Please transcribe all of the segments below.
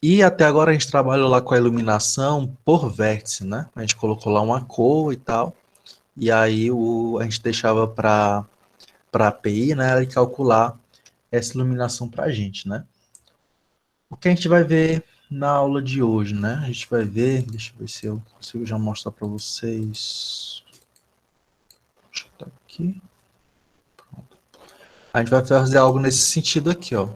E até agora a gente trabalhou lá com a iluminação por vértice, né? A gente colocou lá uma cor e tal, e aí a gente deixava para a API, né, ela calcular essa iluminação para a gente, né? O que a gente vai ver na aula de hoje, né? A gente vai ver, deixa eu ver se eu consigo já mostrar para vocês. Deixa eu botar aqui. A gente vai fazer algo nesse sentido aqui, ó.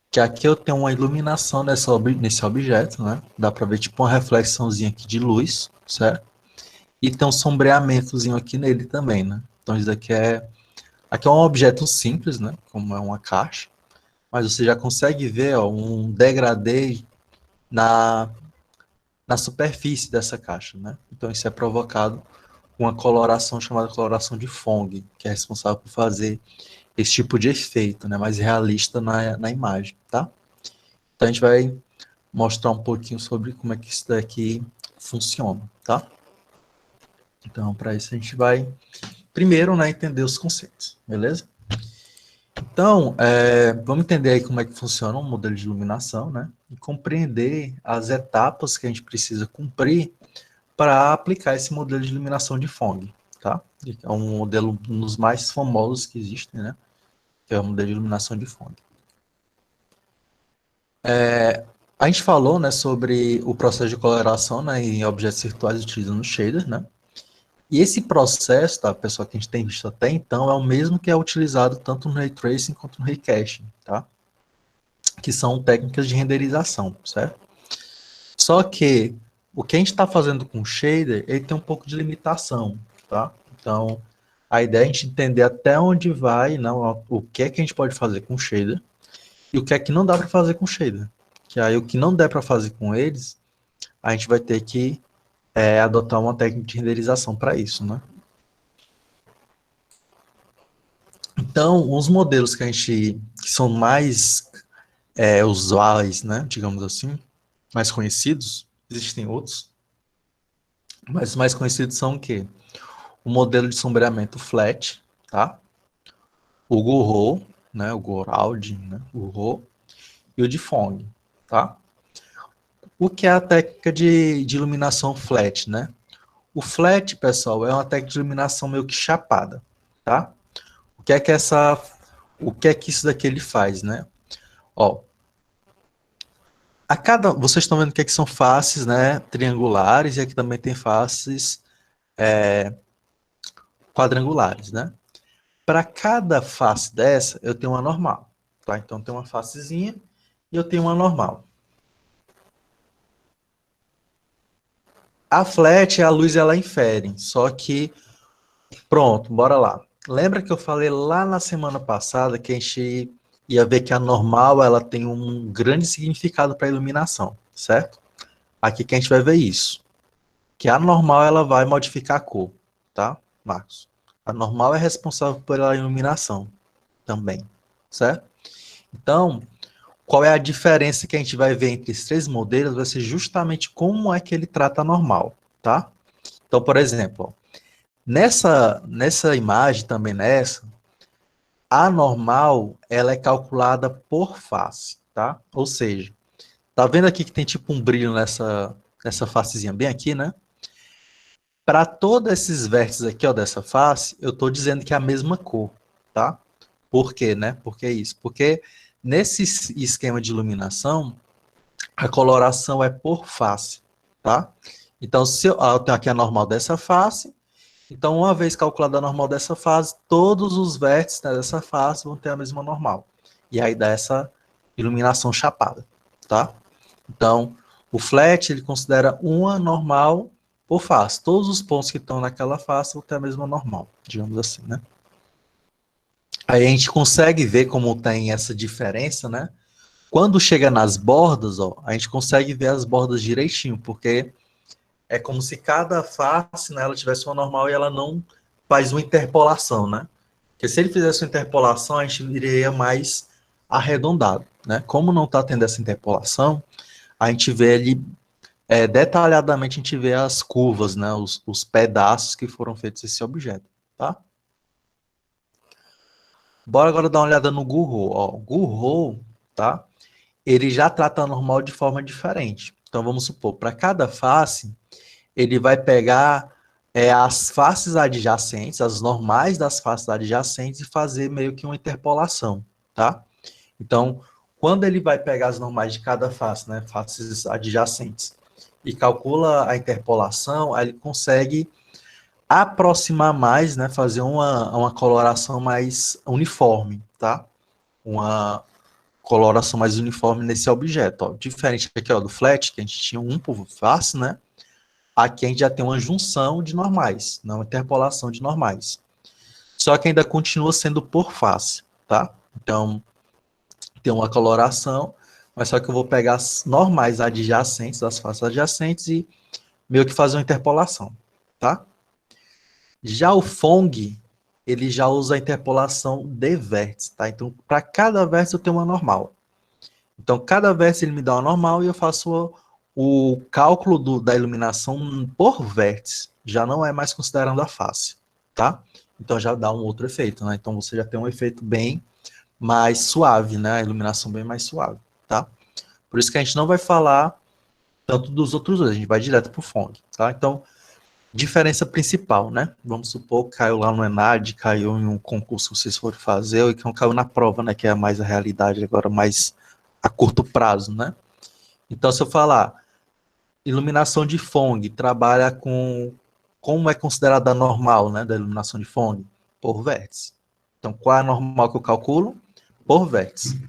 Que aqui eu tenho uma iluminação nesse objeto, né? Dá para ver tipo uma reflexãozinha aqui de luz, certo? E tem um sombreamentozinho aqui nele também, né? Então isso aqui é um objeto simples, né? Como é uma caixa, mas você já consegue ver, ó, um degradê na superfície dessa caixa, né? Então isso é provocado com uma coloração chamada coloração de Phong, que é responsável por fazer esse tipo de efeito, né? Mais realista na imagem, tá? Então a gente vai mostrar um pouquinho sobre como é que isso daqui funciona, tá? Então, para isso a gente vai primeiro, né, entender os conceitos, beleza? Então, vamos entender aí como é que funciona um modelo de iluminação, né? E compreender as etapas que a gente precisa cumprir para aplicar esse modelo de iluminação de Phong, tá? É um modelo, um dos mais famosos que existem, né? Que é o modelo de iluminação de Phong. A gente falou, né, sobre o processo de coloração, né, em objetos virtuais utilizando shader, né? E esse processo, tá, pessoal, que a gente tem visto até então, é o mesmo que é utilizado tanto no Ray Tracing quanto no Ray Caching, tá? Que são técnicas de renderização, certo? Só que o que a gente está fazendo com o shader, ele tem um pouco de limitação, tá? Então, a ideia é a gente entender até onde vai, não, o que é que a gente pode fazer com o shader e o que é que não dá para fazer com o shader. Que aí o que não der para fazer com eles, a gente vai ter que adotar uma técnica de renderização para isso, né? Então, os modelos que são mais usuais, né, digamos assim, mais conhecidos, existem outros, mas os mais conhecidos são o quê? O modelo de sombreamento flat, tá? O Gouraud, né, o Gouraud, né, o Gouraud, e o de Phong, tá? O que é a técnica de iluminação flat, né? O flat, pessoal, é uma técnica de iluminação meio que chapada, tá? O que é que isso daqui ele faz, né? Ó, vocês estão vendo que aqui são faces, né, triangulares e aqui também tem faces quadrangulares, né? Para cada face dessa, eu tenho uma normal, tá? Então tem uma facezinha e eu tenho uma normal. A flat, a luz ela infere, só que pronto, bora lá. Lembra que eu falei lá na semana passada que a gente ia ver que a normal ela tem um grande significado para a iluminação, certo? Aqui que a gente vai ver isso. Que a normal ela vai modificar a cor, tá, Marcos? A normal é responsável pela iluminação também, certo? Então, qual é a diferença que a gente vai ver entre esses três modelos? Vai ser justamente como é que ele trata a normal, tá? Então, por exemplo, ó, nessa imagem também a normal ela é calculada por face, tá? Ou seja, tá vendo aqui que tem tipo um brilho nessa facezinha bem aqui, né? Para todos esses vértices aqui, ó, dessa face, eu estou dizendo que é a mesma cor, tá? Por quê, né? Por que isso? Porque nesse esquema de iluminação, a coloração é por face, tá? Então, se eu tenho aqui a normal dessa face, então, uma vez calculada a normal dessa face, todos os vértices, né, dessa face vão ter a mesma normal. E aí dá essa iluminação chapada, tá? Então, o flat, ele considera uma normal por face. Todos os pontos que estão naquela face vão ter a mesma normal, digamos assim, né? Aí a gente consegue ver como tem essa diferença, né? Quando chega nas bordas, ó, a gente consegue ver as bordas direitinho, porque é como se cada face, né, ela tivesse uma normal e ela não faz uma interpolação, né? Porque se ele fizesse uma interpolação, a gente iria mais arredondado, né? Como não está tendo essa interpolação, a gente vê ali detalhadamente, a gente vê as curvas, né? Os pedaços que foram feitos esse objeto, tá? Bora agora dar uma olhada no Gouraud. Ó, Gouraud, tá? ele já trata a normal de forma diferente. Então, vamos supor, para cada face, ele vai pegar as faces adjacentes, as normais das faces adjacentes, e fazer meio que uma interpolação, tá? Então, quando ele vai pegar as normais de cada face, né, faces adjacentes, e calcula a interpolação, aí ele consegue aproximar mais, né, fazer uma coloração mais uniforme, tá? Uma coloração mais uniforme nesse objeto, ó. Diferente aqui, ó, do flat, que a gente tinha um por face, né? Aqui a gente já tem uma junção de normais, não uma interpolação de normais. Só que ainda continua sendo por face, tá? Então, tem uma coloração, mas só que eu vou pegar as normais adjacentes, as faces adjacentes, e meio que fazer uma interpolação, tá? Já o Fong, ele já usa a interpolação de vértice, tá? Então, para cada vértice eu tenho uma normal. Então, cada vértice ele me dá uma normal e eu faço o cálculo da iluminação por vértice. Já não é mais considerando a face, tá? Então, já dá um outro efeito, né? Então, você já tem um efeito bem mais suave, né? A iluminação bem mais suave, tá? Por isso que a gente não vai falar tanto dos outros dois, a gente vai direto para o Fong, tá? Então, diferença principal, né? Vamos supor que caiu lá no ENAD, caiu em um concurso que vocês foram fazer, ou que não caiu na prova, né? Que é mais a realidade agora, mais a curto prazo, né? Então, se eu falar iluminação de Fong, trabalha com como é considerada a normal, né? Da iluminação de Fong? Por vértice. Então, qual é a normal que eu calculo? Por vértice.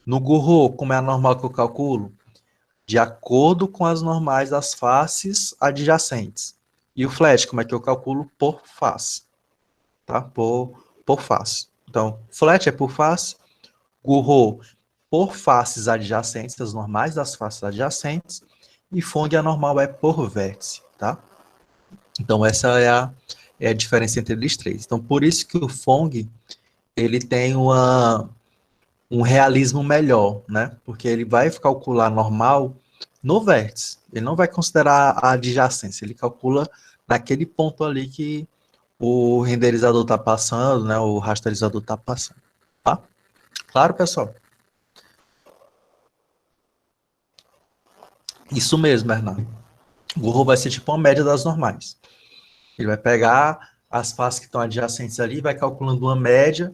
No Gouraud, como é a normal que eu calculo? De acordo com as normais das faces adjacentes. E o flat, como é que eu calculo? Por face. Tá? Por face. Então, flat é por face, Gouraud por faces adjacentes, as normais das faces adjacentes, e Fong a normal é por vértice, tá? Então, essa é a diferença entre eles três. Então, por isso que o Fong, ele tem um realismo melhor, né? Porque ele vai calcular normal no vértice. Ele não vai considerar a adjacência, ele calcula naquele ponto ali que o renderizador está passando, né? O rasterizador está passando, tá? Claro, pessoal? Isso mesmo, Bernardo. O Google vai ser tipo uma média das normais. Ele vai pegar as faces que estão adjacentes ali, vai calculando uma média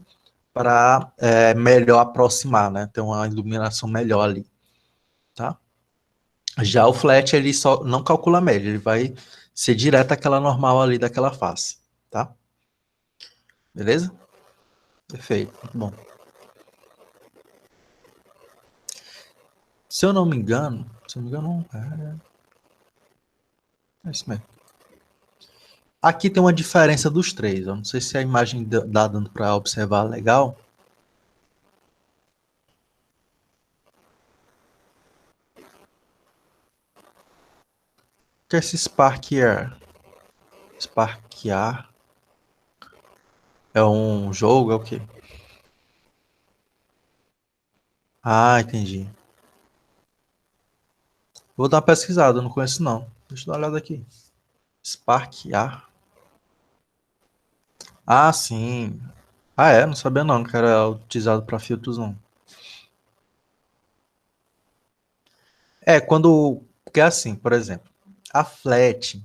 para melhor aproximar, né? Ter uma iluminação melhor ali, tá? Já o flat, ele só não calcula a média, ele vai ser direto aquela normal ali daquela face, tá? Beleza? Perfeito, muito bom. Se eu não me engano, é isso mesmo. Aqui tem uma diferença dos três. Eu não sei se a imagem dá dando para observar legal. O que é esse Sparkear? Sparkear é um jogo? É o quê? Ah, entendi. Vou dar uma pesquisada, eu não conheço não. Deixa eu dar uma olhada aqui. Sparkear. Ah, sim. Ah, é? Não sabia não que era utilizado para filtros, não. É, quando... Porque é assim, por exemplo, a flat,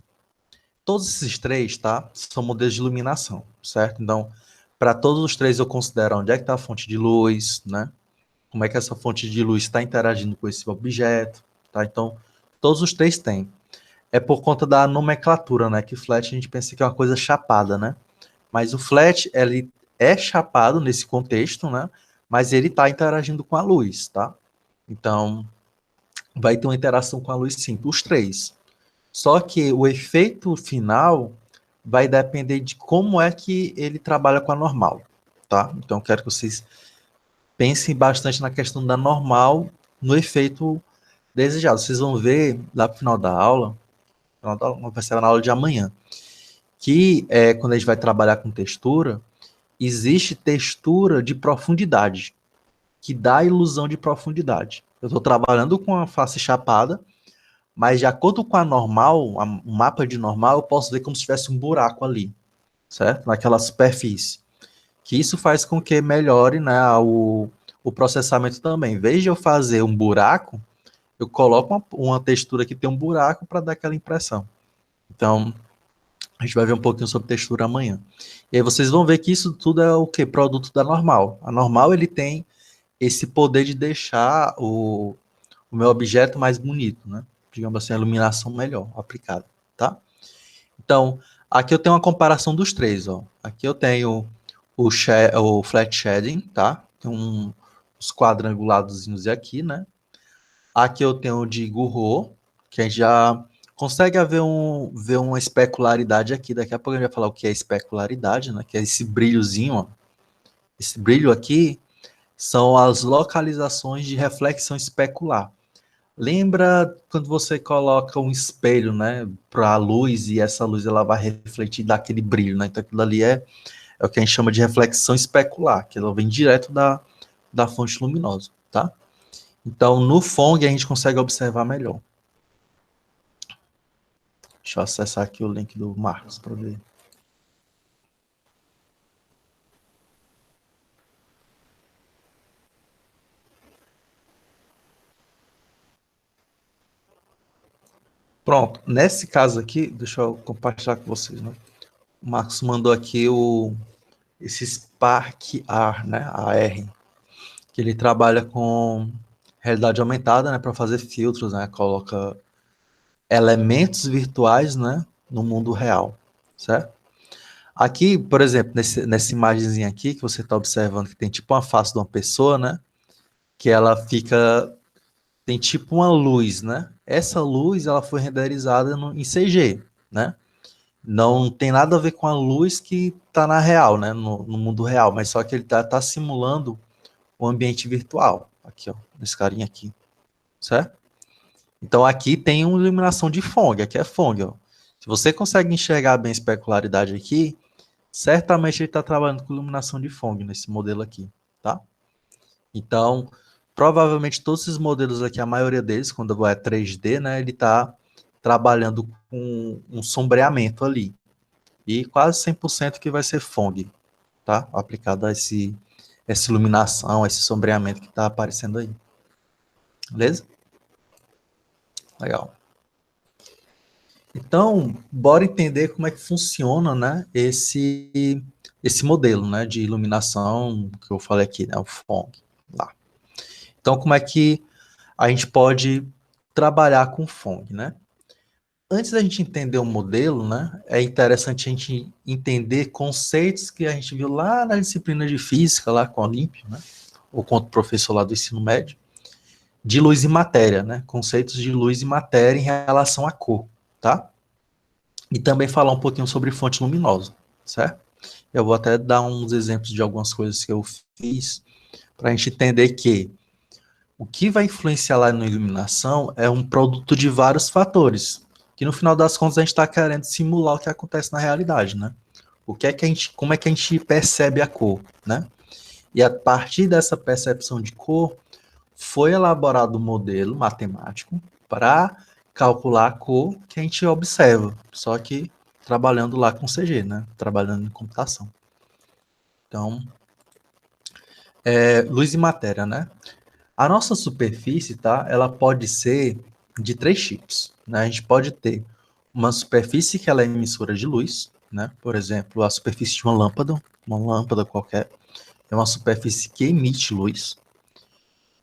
todos esses três, tá? São modelos de iluminação, certo? Então, para todos os três eu considero onde é que está a fonte de luz, né? Como é que essa fonte de luz está interagindo com esse objeto, tá? Então, todos os três têm. É por conta da nomenclatura, né? Que flat a gente pensa que é uma coisa chapada, né? Mas o flat, ele é chapado nesse contexto, né? Mas ele está interagindo com a luz, tá? Então, vai ter uma interação com a luz sim, os três. Só que o efeito final vai depender de como é que ele trabalha com a normal, tá? Então, eu quero que vocês pensem bastante na questão da normal no efeito desejado. Vocês vão ver lá no final da aula, vai ser na aula de amanhã, que quando a gente vai trabalhar com textura, existe textura de profundidade, que dá a ilusão de profundidade. Eu estou trabalhando com a face chapada, mas de acordo com a normal, o mapa de normal, eu posso ver como se tivesse um buraco ali, certo? Naquela superfície. Que isso faz com que melhore, né, o processamento também. Em vez de eu fazer um buraco, eu coloco uma textura que tem um buraco para dar aquela impressão. Então, a gente vai ver um pouquinho sobre textura amanhã. E aí vocês vão ver que isso tudo é o quê? Produto da Normal. A Normal, ele tem esse poder de deixar o meu objeto mais bonito, né? Digamos assim, a iluminação melhor aplicada, tá? Então, aqui eu tenho uma comparação dos três, ó. Aqui eu tenho o flat shading, tá? Tem uns quadranguladozinhos aqui, né? Aqui eu tenho o de Gouraud, que a gente já consegue ver uma especularidade aqui. Daqui a pouco a gente vai falar o que é especularidade, né? Que é esse brilhozinho, ó. Esse brilho aqui são as localizações de reflexão especular. Lembra quando você coloca um espelho, né, para a luz e essa luz ela vai refletir daquele brilho, né? Então aquilo ali é o que a gente chama de reflexão especular, que ela vem direto da fonte luminosa, tá? Então no Phong a gente consegue observar melhor. Deixa eu acessar aqui o link do Marcos para ver. Pronto, nesse caso aqui, deixa eu compartilhar com vocês, né? O Marcos mandou aqui esse Spark R, né? AR, que ele trabalha com realidade aumentada, né? Para fazer filtros, né? Coloca elementos virtuais, né? No mundo real, certo? Aqui, por exemplo, nessa imagenzinha aqui que você está observando que tem tipo uma face de uma pessoa, né? Que ela fica tem tipo uma luz, né? Essa luz ela foi renderizada em CG, né? Não tem nada a ver com a luz que está na real, né? No mundo real, mas só que ele tá simulando o ambiente virtual. Aqui, ó, nesse carinha aqui, certo? Então aqui tem uma iluminação de Phong, aqui é Phong, ó. Se você consegue enxergar bem a especularidade aqui, certamente ele está trabalhando com iluminação de Phong nesse modelo aqui, tá? Então, provavelmente todos esses modelos aqui, a maioria deles, quando é 3D, né, ele está trabalhando com um sombreamento ali. E quase 100% que vai ser Phong, tá? Aplicado a essa iluminação, esse sombreamento que está aparecendo aí. Beleza? Legal. Então, bora entender como é que funciona, né, esse modelo, né, de iluminação que eu falei aqui, né, o Phong, lá. Então, como é que a gente pode trabalhar com Phong, né? Antes da gente entender o modelo, né, é interessante a gente entender conceitos que a gente viu lá na disciplina de física, lá com o Olímpio, né, ou com o professor lá do ensino médio, de luz e matéria, né, conceitos de luz e matéria em relação à cor, tá? E também falar um pouquinho sobre fonte luminosa, certo? Eu vou até dar uns exemplos de algumas coisas que eu fiz para a gente entender que o que vai influenciar lá na iluminação é um produto de vários fatores, que no final das contas a gente está querendo simular o que acontece na realidade, né? O que é que a gente, como é que a gente percebe a cor, né? E a partir dessa percepção de cor, foi elaborado um modelo matemático para calcular a cor que a gente observa, só que trabalhando lá com CG, né? Trabalhando em computação. Então, luz e matéria, né? A nossa superfície, tá? Ela pode ser de três tipos, né? A gente pode ter uma superfície que ela é emissora de luz, né? Por exemplo, a superfície de uma lâmpada qualquer, é uma superfície que emite luz.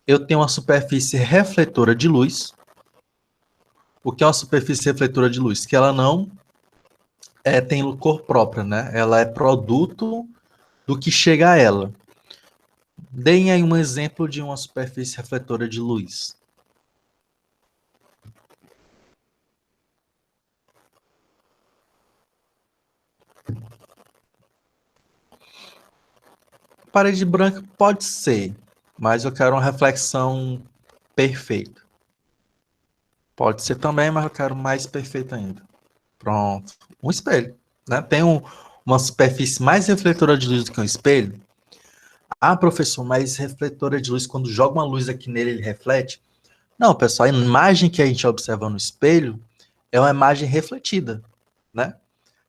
Eu tenho uma superfície refletora de luz. O que é uma superfície refletora de luz? Que ela não tem cor própria, né? Ela é produto do que chega a ela. Deem aí um exemplo de uma superfície refletora de luz. Parede branca pode ser, mas eu quero uma reflexão perfeita. Pode ser também, mas eu quero mais perfeita ainda. Pronto. Um espelho, né? Tem uma superfície mais refletora de luz do que um espelho? Ah, professor, mas refletora de luz, quando joga uma luz aqui nele, ele reflete? Não, pessoal, a imagem que a gente observa no espelho é uma imagem refletida, né?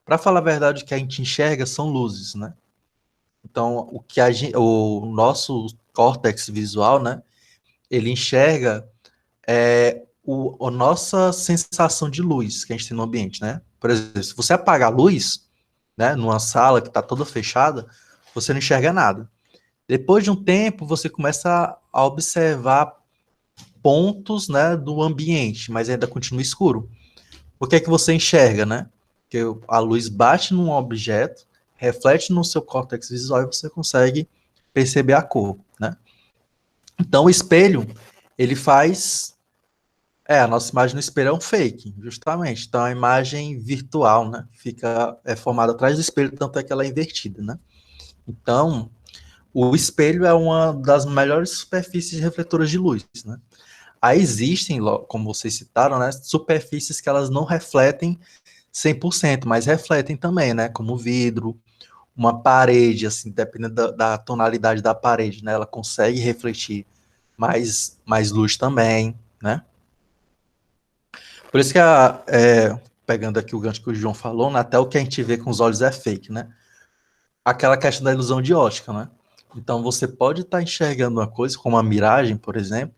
Para falar a verdade, o que a gente enxerga são luzes, né? Então, o nosso córtex visual, né, ele enxerga a nossa sensação de luz que a gente tem no ambiente, né? Por exemplo, se você apagar a luz, né, numa sala que está toda fechada, você não enxerga nada. Depois de um tempo, você começa a observar pontos, né, do ambiente, mas ainda continua escuro. O que é que você enxerga, né? Que a luz bate num objeto, reflete no seu córtex visual e você consegue perceber a cor, né? Então, o espelho, ele faz... a nossa imagem no espelho é um fake, justamente. Então, a imagem virtual, né? É formada atrás do espelho, tanto é que ela é invertida, né? Então, o espelho é uma das melhores superfícies refletoras de luz, né? Aí existem, como vocês citaram, né, superfícies que elas não refletem 100%, mas refletem também, né, como vidro, uma parede, assim, dependendo da tonalidade da parede, né, ela consegue refletir mais luz também, né. Por isso que, pegando aqui o gancho que o João falou, né, até o que a gente vê com os olhos é fake, né, aquela questão da ilusão de ótica, né. Então, você pode estar enxergando uma coisa, como a miragem, por exemplo,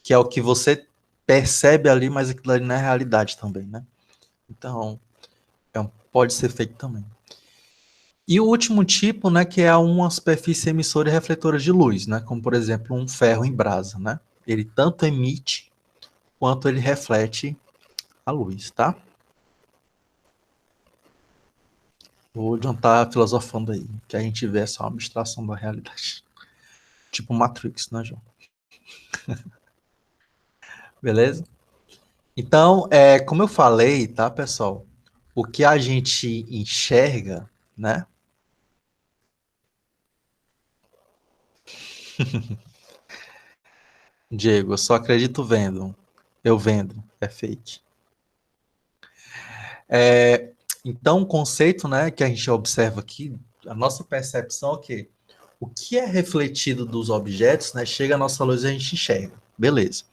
que é o que você percebe ali, mas aquilo ali não é realidade também, né? Então, pode ser feito também. E o último tipo, né, que é uma superfície emissora e refletora de luz, né? Como, por exemplo, um ferro em brasa, né? Ele tanto emite quanto ele reflete a luz, tá? Vou adiantar filosofando aí, que a gente vê essa abstração da realidade. Tipo Matrix, né, João? Beleza? Então, como eu falei, tá, pessoal? O que a gente enxerga, né? Diego, eu só acredito vendo. Eu vendo, é fake. Então, o conceito, né, que a gente observa aqui, a nossa percepção é que o que é refletido dos objetos, né, chega à nossa luz e a gente enxerga. Beleza.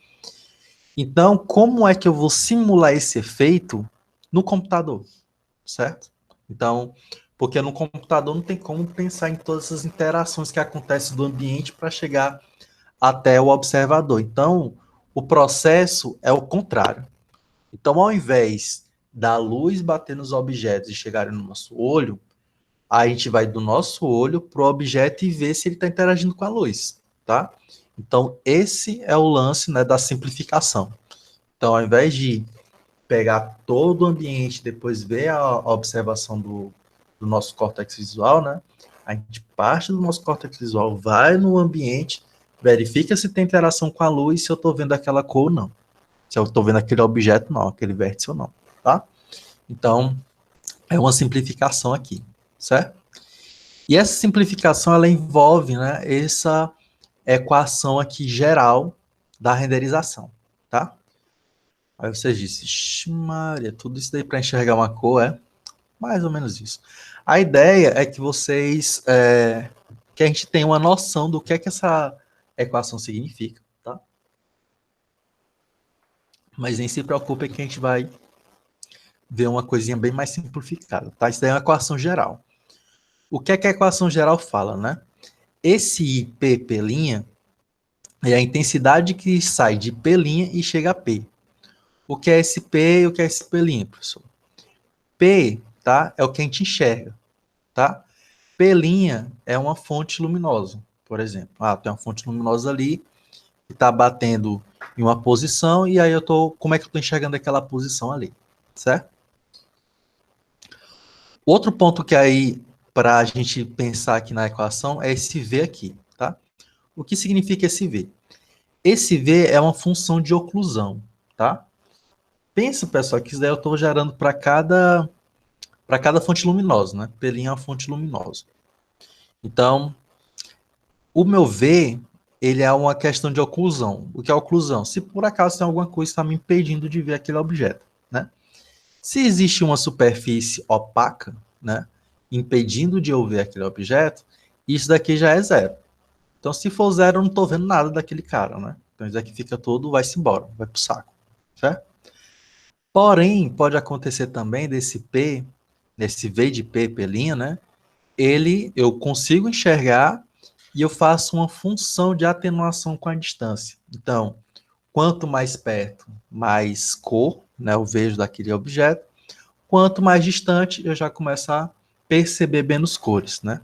Então, como é que eu vou simular esse efeito no computador, certo? Então, porque no computador não tem como pensar em todas essas interações que acontecem do ambiente para chegar até o observador. Então, o processo é o contrário. Então, ao invés da luz bater nos objetos e chegarem no nosso olho, a gente vai do nosso olho para o objeto e ver se ele está interagindo com a luz, tá? Então, esse é o lance, né, da simplificação. Então, ao invés de pegar todo o ambiente, depois ver a observação do nosso córtex visual, né? A gente parte do nosso córtex visual, vai no ambiente, verifica se tem interação com a luz, se eu estou vendo aquela cor ou não. Se eu estou vendo aquele objeto, não, aquele vértice ou não, tá? Então, é uma simplificação aqui, certo? E essa simplificação, ela envolve, né, essa equação aqui geral da renderização, tá? Aí você disse, Maria, tudo isso daí para enxergar uma cor é mais ou menos isso. A ideia é que que a gente tenha uma noção do que essa equação significa, tá? Mas nem se preocupe que a gente vai ver uma coisinha bem mais simplificada, tá? Isso daí é uma equação geral. O que a equação geral fala, né? Esse IP P' é a intensidade que sai de P' e chega a P. O que é esse P e o que é esse P', professor? P, tá? É o que a gente enxerga, tá? P' é uma fonte luminosa, por exemplo. Tem uma fonte luminosa ali que está batendo em uma posição e aí como é que eu estou enxergando aquela posição ali, certo? Outro ponto que aí, para a gente pensar aqui na equação, é esse V aqui, tá? O que significa esse V? Esse V é uma função de oclusão, tá? Pensa, pessoal, que isso daí eu estou gerando para cada fonte luminosa, né? P' é uma fonte luminosa. Então, o meu V, ele é uma questão de oclusão. O que é oclusão? Se por acaso tem alguma coisa que está me impedindo de ver aquele objeto, né? Se existe uma superfície opaca, né, impedindo de eu ver aquele objeto, isso daqui já é zero. Então, se for zero, eu não estou vendo nada daquele cara, né? Então, isso daqui fica todo, vai-se embora, vai pro saco, certo? Porém, pode acontecer também desse V de P, P', né? eu consigo enxergar e eu faço uma função de atenuação com a distância. Então, quanto mais perto, mais cor, né, eu vejo daquele objeto. Quanto mais distante, eu já começo a perceber menos cores, né?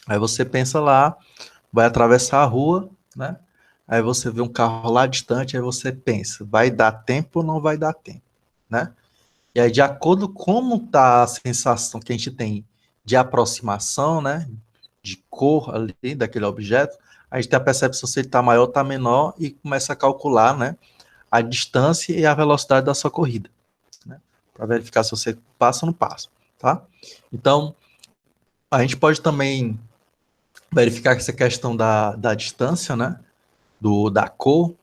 Aí você pensa lá, vai atravessar a rua, né? Aí você vê um carro lá distante, aí você pensa, vai dar tempo ou não vai dar tempo, né? E aí, de acordo com como tá a sensação que a gente tem de aproximação, né? De cor ali daquele objeto, a gente tem a percepção se ele está maior ou está menor e começa a calcular, né? A distância e a velocidade da sua corrida, né? Para verificar se você passa ou não passa, tá? Então, a gente pode também verificar essa questão da distância, né? Da cor,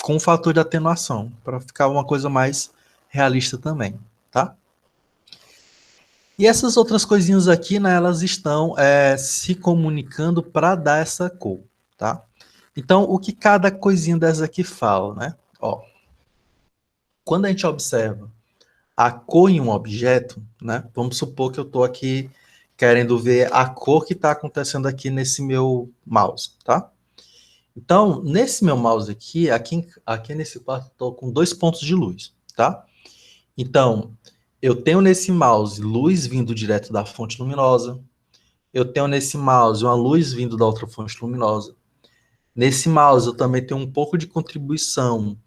com o fator de atenuação, para ficar uma coisa mais realista também, tá? E essas outras coisinhas aqui, né, elas estão se comunicando para dar essa cor, tá? Então, o que cada coisinha dessa aqui fala, né? Ó, quando a gente observa a cor em um objeto, né? Vamos supor que eu estou aqui querendo ver a cor que está acontecendo aqui nesse meu mouse, tá? Então, nesse meu mouse aqui nesse quarto, estou com 2 pontos de luz, tá? Então, eu tenho nesse mouse luz vindo direto da fonte luminosa. Eu tenho nesse mouse uma luz vindo da outra fonte luminosa. Nesse mouse eu também tenho um pouco de contribuição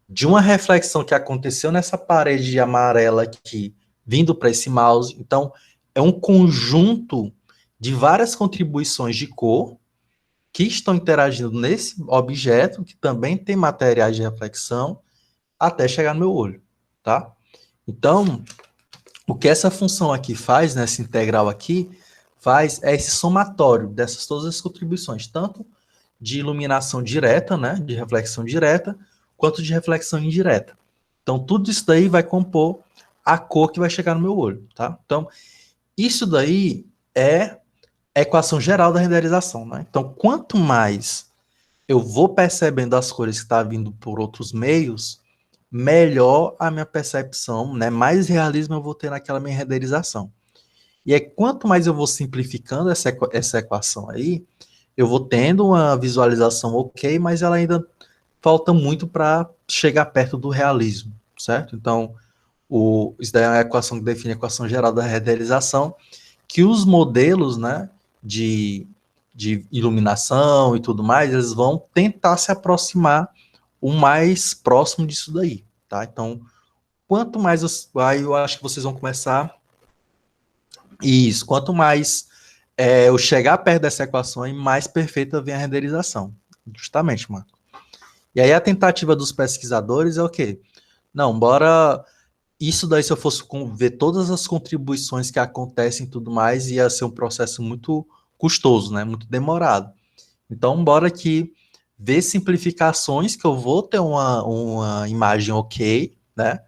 de uma reflexão que aconteceu nessa parede amarela aqui, vindo para esse mouse. Então, é um conjunto de várias contribuições de cor que estão interagindo nesse objeto, que também tem materiais de reflexão, até chegar no meu olho, tá? Então, o que essa função aqui faz, nessa integral aqui, faz é esse somatório dessas todas as contribuições, tanto de iluminação direta, né, de reflexão direta, quanto de reflexão indireta. Então, tudo isso daí vai compor a cor que vai chegar no meu olho, tá? Então, isso daí é a equação geral da renderização, né? Então, quanto mais eu vou percebendo as cores que estão vindo por outros meios, melhor a minha percepção, né? Mais realismo eu vou ter naquela minha renderização. E é quanto mais eu vou simplificando essa equação aí, eu vou tendo uma visualização ok, mas ela ainda falta muito para chegar perto do realismo, certo? Então, isso daí é a equação que define a equação geral da renderização, que os modelos, né, de iluminação e tudo mais, eles vão tentar se aproximar o mais próximo disso daí, tá? Então, quanto mais aí eu acho que vocês vão começar isso, quanto mais eu chegar perto dessa equação, mais perfeita vem a renderização. Justamente, Marco. E aí a tentativa dos pesquisadores é o quê? Não, bora. Isso daí, se eu fosse ver todas as contribuições que acontecem e tudo mais, ia ser um processo muito custoso, né? Muito demorado. Então, bora aqui ver simplificações que eu vou ter uma imagem ok, né?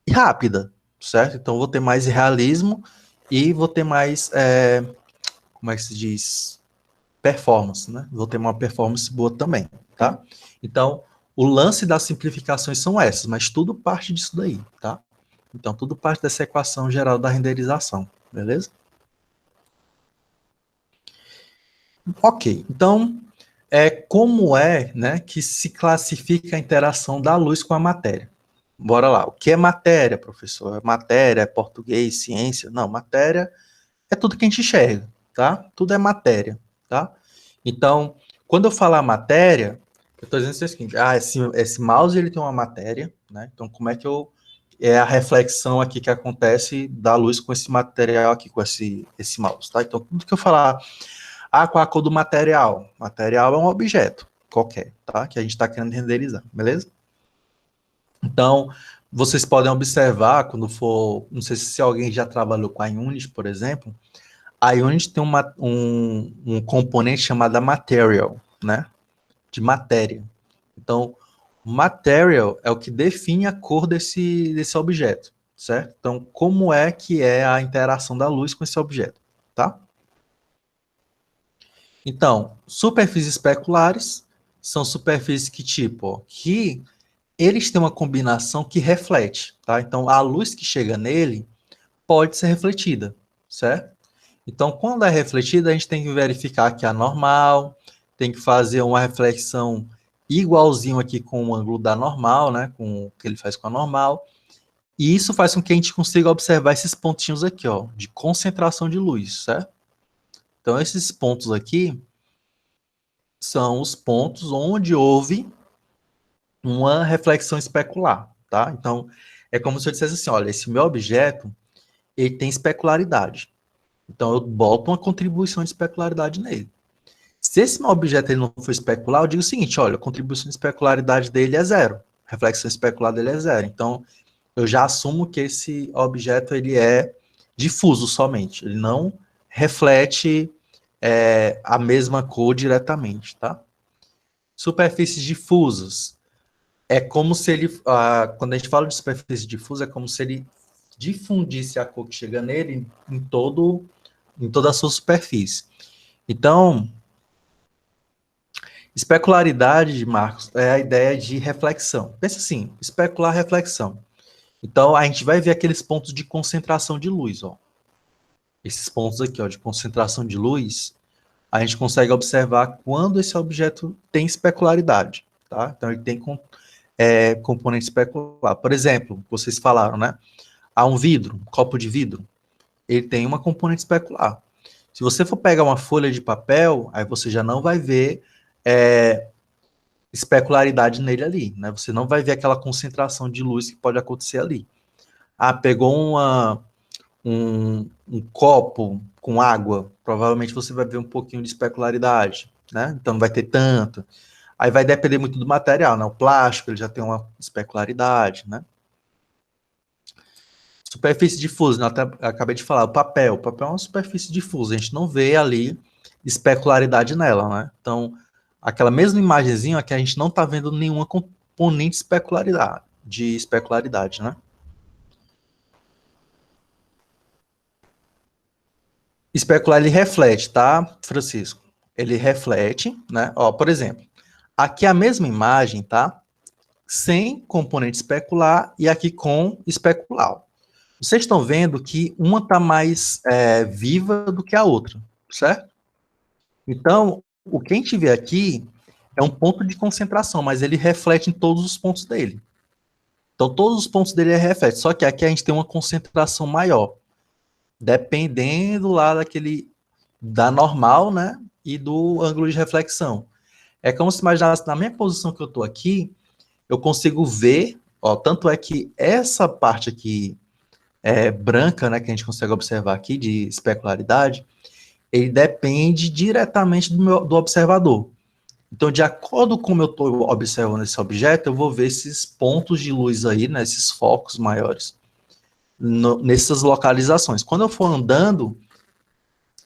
E rápida, certo? Então, vou ter mais realismo e vou ter mais, como é que se diz? Performance, né? Vou ter uma performance boa também, tá? Então, o lance das simplificações são essas, mas tudo parte disso daí, tá? Então, tudo parte dessa equação geral da renderização, beleza? Ok, então, como né, que se classifica a interação da luz com a matéria? Bora lá, o que é matéria, professor? Matéria é português, ciência? Não, matéria é tudo que a gente enxerga, tá? Tudo é matéria, tá? Então, quando eu falar matéria, eu estou dizendo o seguinte, esse mouse ele tem uma matéria, né? Então, como é que é a reflexão aqui que acontece da luz com esse material aqui, com esse mouse, tá? Então, tudo que eu falar, qual a cor do material? Material é um objeto qualquer, tá? Que a gente está querendo renderizar, beleza? Então, vocês podem observar quando for, não sei se alguém já trabalhou com a Unity, por exemplo, a Unity tem um componente chamado material, né? De matéria. Então, material é o que define a cor desse objeto, certo? Então, como é que é a interação da luz com esse objeto, tá? Então, superfícies especulares são superfícies que tipo, que eles têm uma combinação que reflete, tá? Então, a luz que chega nele pode ser refletida, certo? Então, quando é refletida, a gente tem que verificar que é normal, tem que fazer uma reflexão igualzinho aqui com o ângulo da normal, né? Com o que ele faz com a normal. E isso faz com que a gente consiga observar esses pontinhos aqui, ó, de concentração de luz, certo? Então, esses pontos aqui são os pontos onde houve uma reflexão especular, tá? Então, é como se eu dissesse assim, olha, esse meu objeto, ele tem especularidade. Então, eu boto uma contribuição de especularidade nele. Se esse meu objeto ele não for especular, eu digo o seguinte, olha, a contribuição de especularidade dele é zero. A reflexão especular dele é zero. Então, eu já assumo que esse objeto ele é difuso somente. Ele não reflete a mesma cor diretamente, tá? Superfícies difusas. É como se ele, quando a gente fala de superfície difusa, é como se ele difundisse a cor que chega nele em toda a sua superfície. Então, especularidade, Marcos, é a ideia de reflexão. Pensa assim, especular reflexão. Então, a gente vai ver aqueles pontos de concentração de luz, ó. Esses pontos aqui, ó, de concentração de luz, a gente consegue observar quando esse objeto tem especularidade, tá? Então, ele tem componente especular. Por exemplo, vocês falaram, né? Há um vidro, um copo de vidro, ele tem uma componente especular. Se você for pegar uma folha de papel, aí você já não vai ver especularidade nele ali, né? Você não vai ver aquela concentração de luz que pode acontecer ali. Ah, pegou um copo com água, provavelmente você vai ver um pouquinho de especularidade, né? Então não vai ter tanto. Aí vai depender muito do material, né? O plástico, ele já tem uma especularidade, né? Superfície difusa, né? Até acabei de falar, o papel é uma superfície difusa, a gente não vê ali especularidade nela, né? Então, aquela mesma imagenzinha aqui, a gente não está vendo nenhuma componente de especularidade, né? Especular, ele reflete, tá, Francisco? Ele reflete, né? Ó, por exemplo, aqui a mesma imagem, tá? Sem componente especular e aqui com especular. Vocês estão vendo que uma está mais viva do que a outra, certo? Então, o que a gente vê aqui é um ponto de concentração, mas ele reflete em todos os pontos dele. Então, todos os pontos dele refletem, só que aqui a gente tem uma concentração maior, dependendo lá da normal, né, e do ângulo de reflexão. É como se imaginasse, na minha posição que eu estou aqui, eu consigo ver, ó, tanto é que essa parte aqui branca, né, que a gente consegue observar aqui, de especularidade, ele depende diretamente do observador. Então, de acordo com como eu estou observando esse objeto, eu vou ver esses pontos de luz aí, né, esses focos maiores, nessas localizações. Quando eu for andando,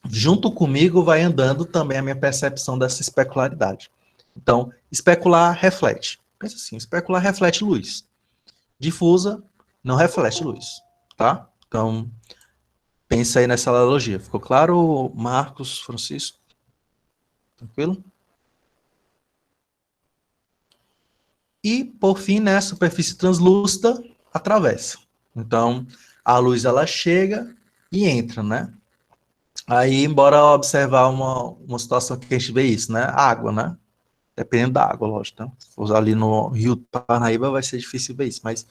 junto comigo vai andando também a minha percepção dessa especularidade. Então, especular reflete. Pensa assim, especular reflete luz. Difusa não reflete luz, tá? Então, pensa aí nessa analogia. Ficou claro, Marcos, Francisco? Tranquilo? E, por fim, né, a superfície translúcida atravessa. Então, a luz ela chega e entra, né? Aí, embora observar uma situação que a gente vê isso, né? Água, né? Dependendo da água, lógico. Né? Se for ali no Rio Parnaíba, vai ser difícil ver isso. Mas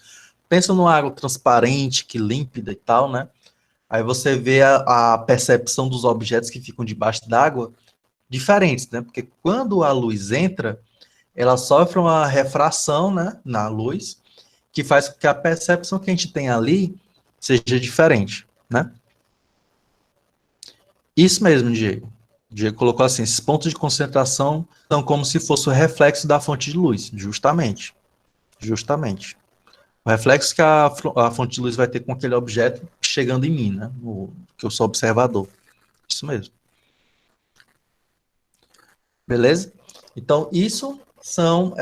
pensa numa água transparente, que límpida e tal, né? Aí você vê a percepção dos objetos que ficam debaixo d'água diferentes, né? Porque quando a luz entra, ela sofre uma refração, né, na luz, que faz com que a percepção que a gente tem ali seja diferente, né? Isso mesmo, Diego. Diego colocou assim, esses pontos de concentração são como se fosse o reflexo da fonte de luz, justamente. Justamente. O reflexo que a fonte de luz vai ter com aquele objeto chegando em mim, né? Que eu sou observador. Isso mesmo. Beleza? Então, isso são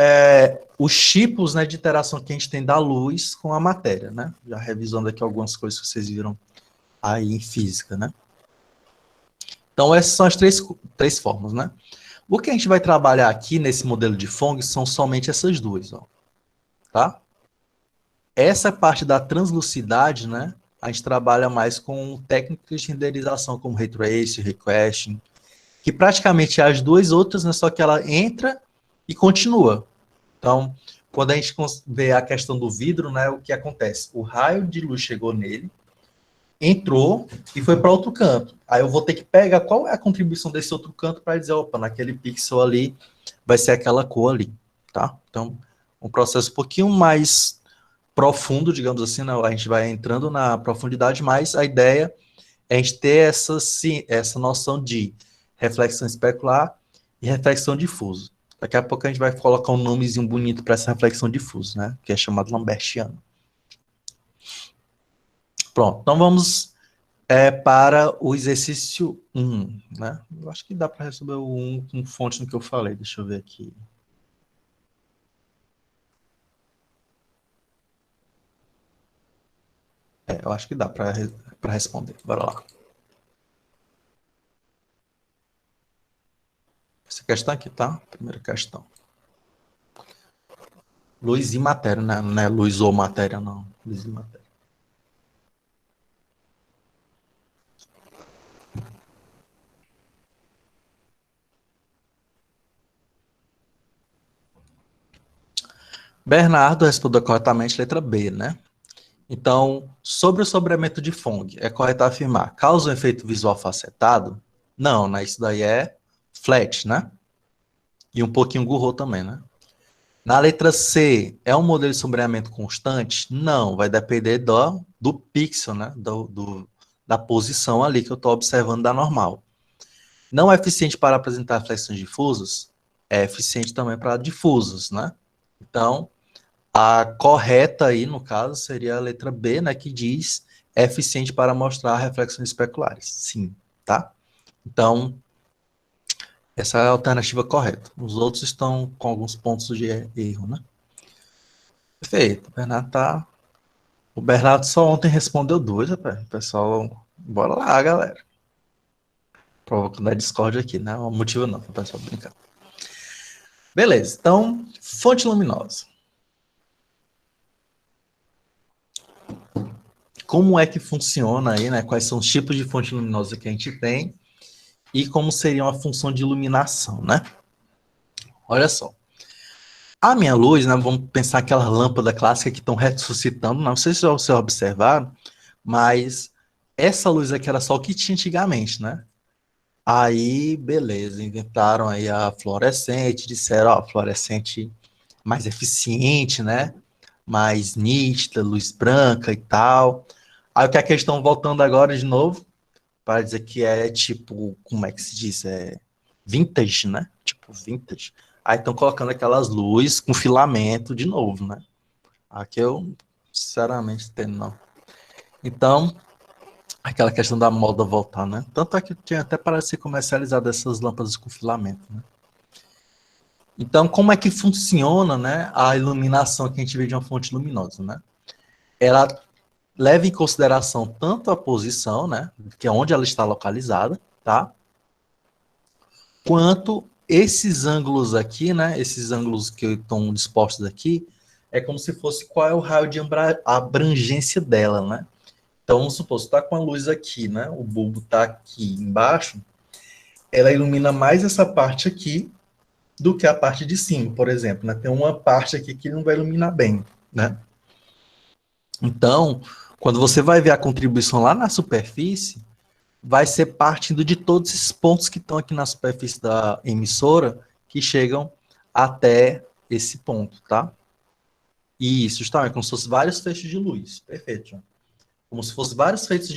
os tipos, né, de interação que a gente tem da luz com a matéria, né? Já revisando aqui algumas coisas que vocês viram aí em física, né? Então, essas são as três formas, né? O que a gente vai trabalhar aqui nesse modelo de Phong são somente essas duas, ó, tá? Essa parte da translucidade, né? a gente trabalha mais com técnicas de renderização, como Ray Tracing, Requesting, que praticamente é as duas outras, né, só que ela entra e continua. Então, quando a gente vê a questão do vidro, né, o que acontece? O raio de luz chegou nele, entrou e foi para outro canto. Aí eu vou ter que pegar qual é a contribuição desse outro canto para dizer, opa, naquele pixel ali vai ser aquela cor ali, tá? Então, um processo um pouquinho mais profundo, digamos assim, né? A gente vai entrando na profundidade, mas a ideia é a gente ter essa noção de reflexão especular e reflexão difusa. Daqui a pouco a gente vai colocar um nomezinho bonito para essa reflexão difusa, né? Que é chamado Lambertiano. Pronto, então vamos para o exercício 1, né? Eu acho que dá para resolver o 1 com fonte no que eu falei. Deixa eu ver aqui. Eu acho que dá para responder. Bora lá. Essa questão aqui, tá? Primeira questão. Luz e matéria, né? Não é luz ou matéria, não. Luz e matéria. Bernardo respondeu corretamente letra B, né? Então, sobre o sobremento de Phong, é correto afirmar, causa um efeito visual facetado? Não, né? Isso daí é flat, né? E um pouquinho Gouraud também, né? Na letra C, é um modelo de sombreamento constante? Não, vai depender do pixel, né? Da posição ali que eu estou observando da normal. Não é eficiente para apresentar reflexões difusas? É eficiente também para difusos, né? Então, a correta aí, no caso, seria a letra B, né? Que diz é eficiente para mostrar reflexões especulares. Sim, tá? Então, essa é a alternativa correta. Os outros estão com alguns pontos de erro, né? Perfeito. O Bernardo só ontem respondeu duas, rapaz. Pessoal, bora lá, galera. Provocando a discórdia aqui, né? Não é motivo não, para o pessoal brincar. Beleza, então, fonte luminosa. Como é que funciona aí, né? Quais são os tipos de fonte luminosa que a gente tem e como seria uma função de iluminação, né? Olha só. A minha luz, né? Vamos pensar aquela lâmpada clássica que estão ressuscitando. Não sei se vocês observaram, mas essa luz aqui era só o que tinha antigamente, né? Aí, beleza, inventaram aí a fluorescente, disseram, ó, fluorescente mais eficiente, né? Mais nítida, luz branca e tal. Aí o que é que eles estão voltando agora de novo? Para dizer que é tipo, como é que se diz? É vintage, né? Tipo, vintage. Aí estão colocando aquelas luzes com filamento de novo, né? Aqui eu, sinceramente, entendo não. Então, aquela questão da moda voltar, né? Tanto é que tinha até para ser comercializado essas lâmpadas com filamento, né? Então, como é que funciona, né, a iluminação que a gente vê de uma fonte luminosa, né? Ela leva em consideração tanto a posição, né, que é onde ela está localizada, tá? Quanto esses ângulos aqui, né, esses ângulos que estão dispostos aqui, é como se fosse qual é o raio de abrangência dela, né? Então, vamos supor, se está com a luz aqui, né, o bulbo está aqui embaixo, ela ilumina mais essa parte aqui do que a parte de cima, por exemplo, né? Tem uma parte aqui que não vai iluminar bem, né? Então, quando você vai ver a contribuição lá na superfície, vai ser partindo de todos esses pontos que estão aqui na superfície da emissora, que chegam até esse ponto, tá? E isso está, é como se fosse vários feixes de luz. Perfeito, João. Como se fosse vários feixes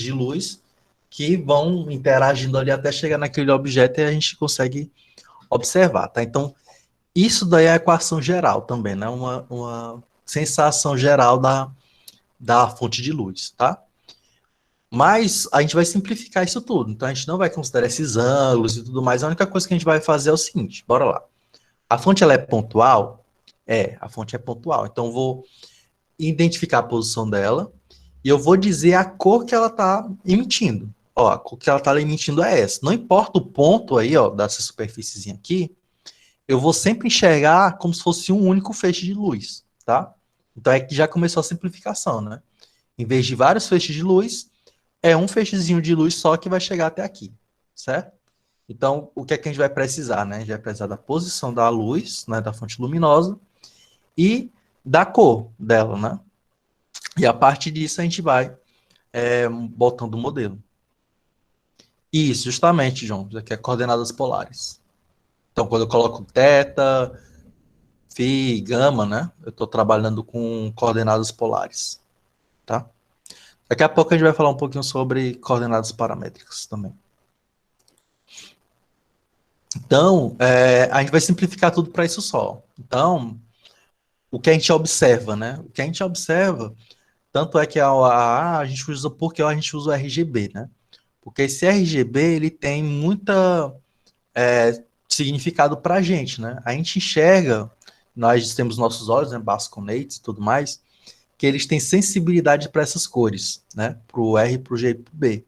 de luz que vão interagindo ali até chegar naquele objeto e a gente consegue observar, tá? Então, isso daí é a equação geral também, né? Uma sensação geral da fonte de luz, tá? Mas a gente vai simplificar isso tudo. Então, a gente não vai considerar esses ângulos e tudo mais. A única coisa que a gente vai fazer é o seguinte, bora lá. A fonte, ela é pontual? A fonte é pontual. Então, eu vou identificar a posição dela e eu vou dizer a cor que ela está emitindo. Ó, a cor que ela está emitindo é essa. Não importa o ponto aí, ó, dessa superfície aqui, eu vou sempre enxergar como se fosse um único feixe de luz, tá? Então é que já começou a simplificação, né? Em vez de vários feixes de luz, é um feixezinho de luz só que vai chegar até aqui, certo? Então, o que é que a gente vai precisar, né? A gente vai precisar da posição da luz, né, da fonte luminosa, e da cor dela, né? E a partir disso a gente vai botando o modelo. Isso, justamente, João, isso aqui é coordenadas polares. Então, quando eu coloco θ, φ, gama, né? Eu estou trabalhando com coordenadas polares, tá? Daqui a pouco a gente vai falar um pouquinho sobre coordenadas paramétricas também. Então, a gente vai simplificar tudo para isso só. Então, o que a gente observa, né? O que a gente observa, tanto é que a gente usa, porque a gente usa o RGB, né? Porque esse RGB, ele tem muita significado para a gente, né? A gente enxerga, nós temos nossos olhos, né, basconates e tudo mais, que eles têm sensibilidade para essas cores, né? Para o R, para o G e para o B.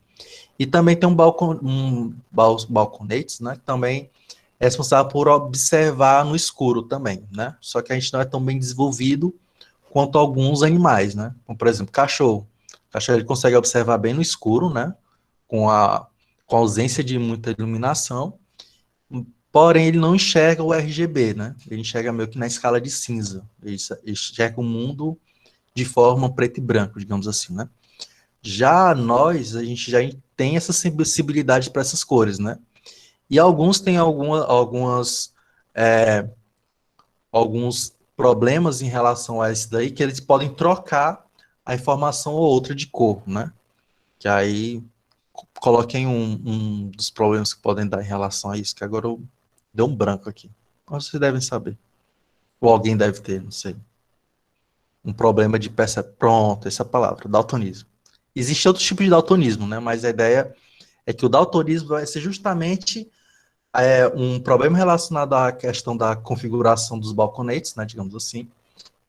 E também tem balconates, né? Que também é responsável por observar no escuro também, né? Só que a gente não é tão bem desenvolvido quanto alguns animais, né? Como, por exemplo, cachorro. O cachorro ele consegue observar bem no escuro, né? Com a ausência de muita iluminação, porém ele não enxerga o RGB, né? Ele enxerga meio que na escala de cinza. Ele enxerga o mundo de forma preto e branco, digamos assim, né? Já nós, a gente já tem essa sensibilidade para essas cores, né? E alguns têm alguns problemas em relação a isso daí, que eles podem trocar a informação ou outra de cor, né? Que aí coloquem um dos problemas que podem dar em relação a isso, que agora eu deu um branco aqui. Vocês devem saber. Ou alguém deve ter, não sei. Um problema de percepção. Pronto, essa palavra, daltonismo. Existe outro tipo de daltonismo, né? Mas a ideia é que o daltonismo vai ser justamente um problema relacionado à questão da configuração dos balconetes, né? Digamos assim,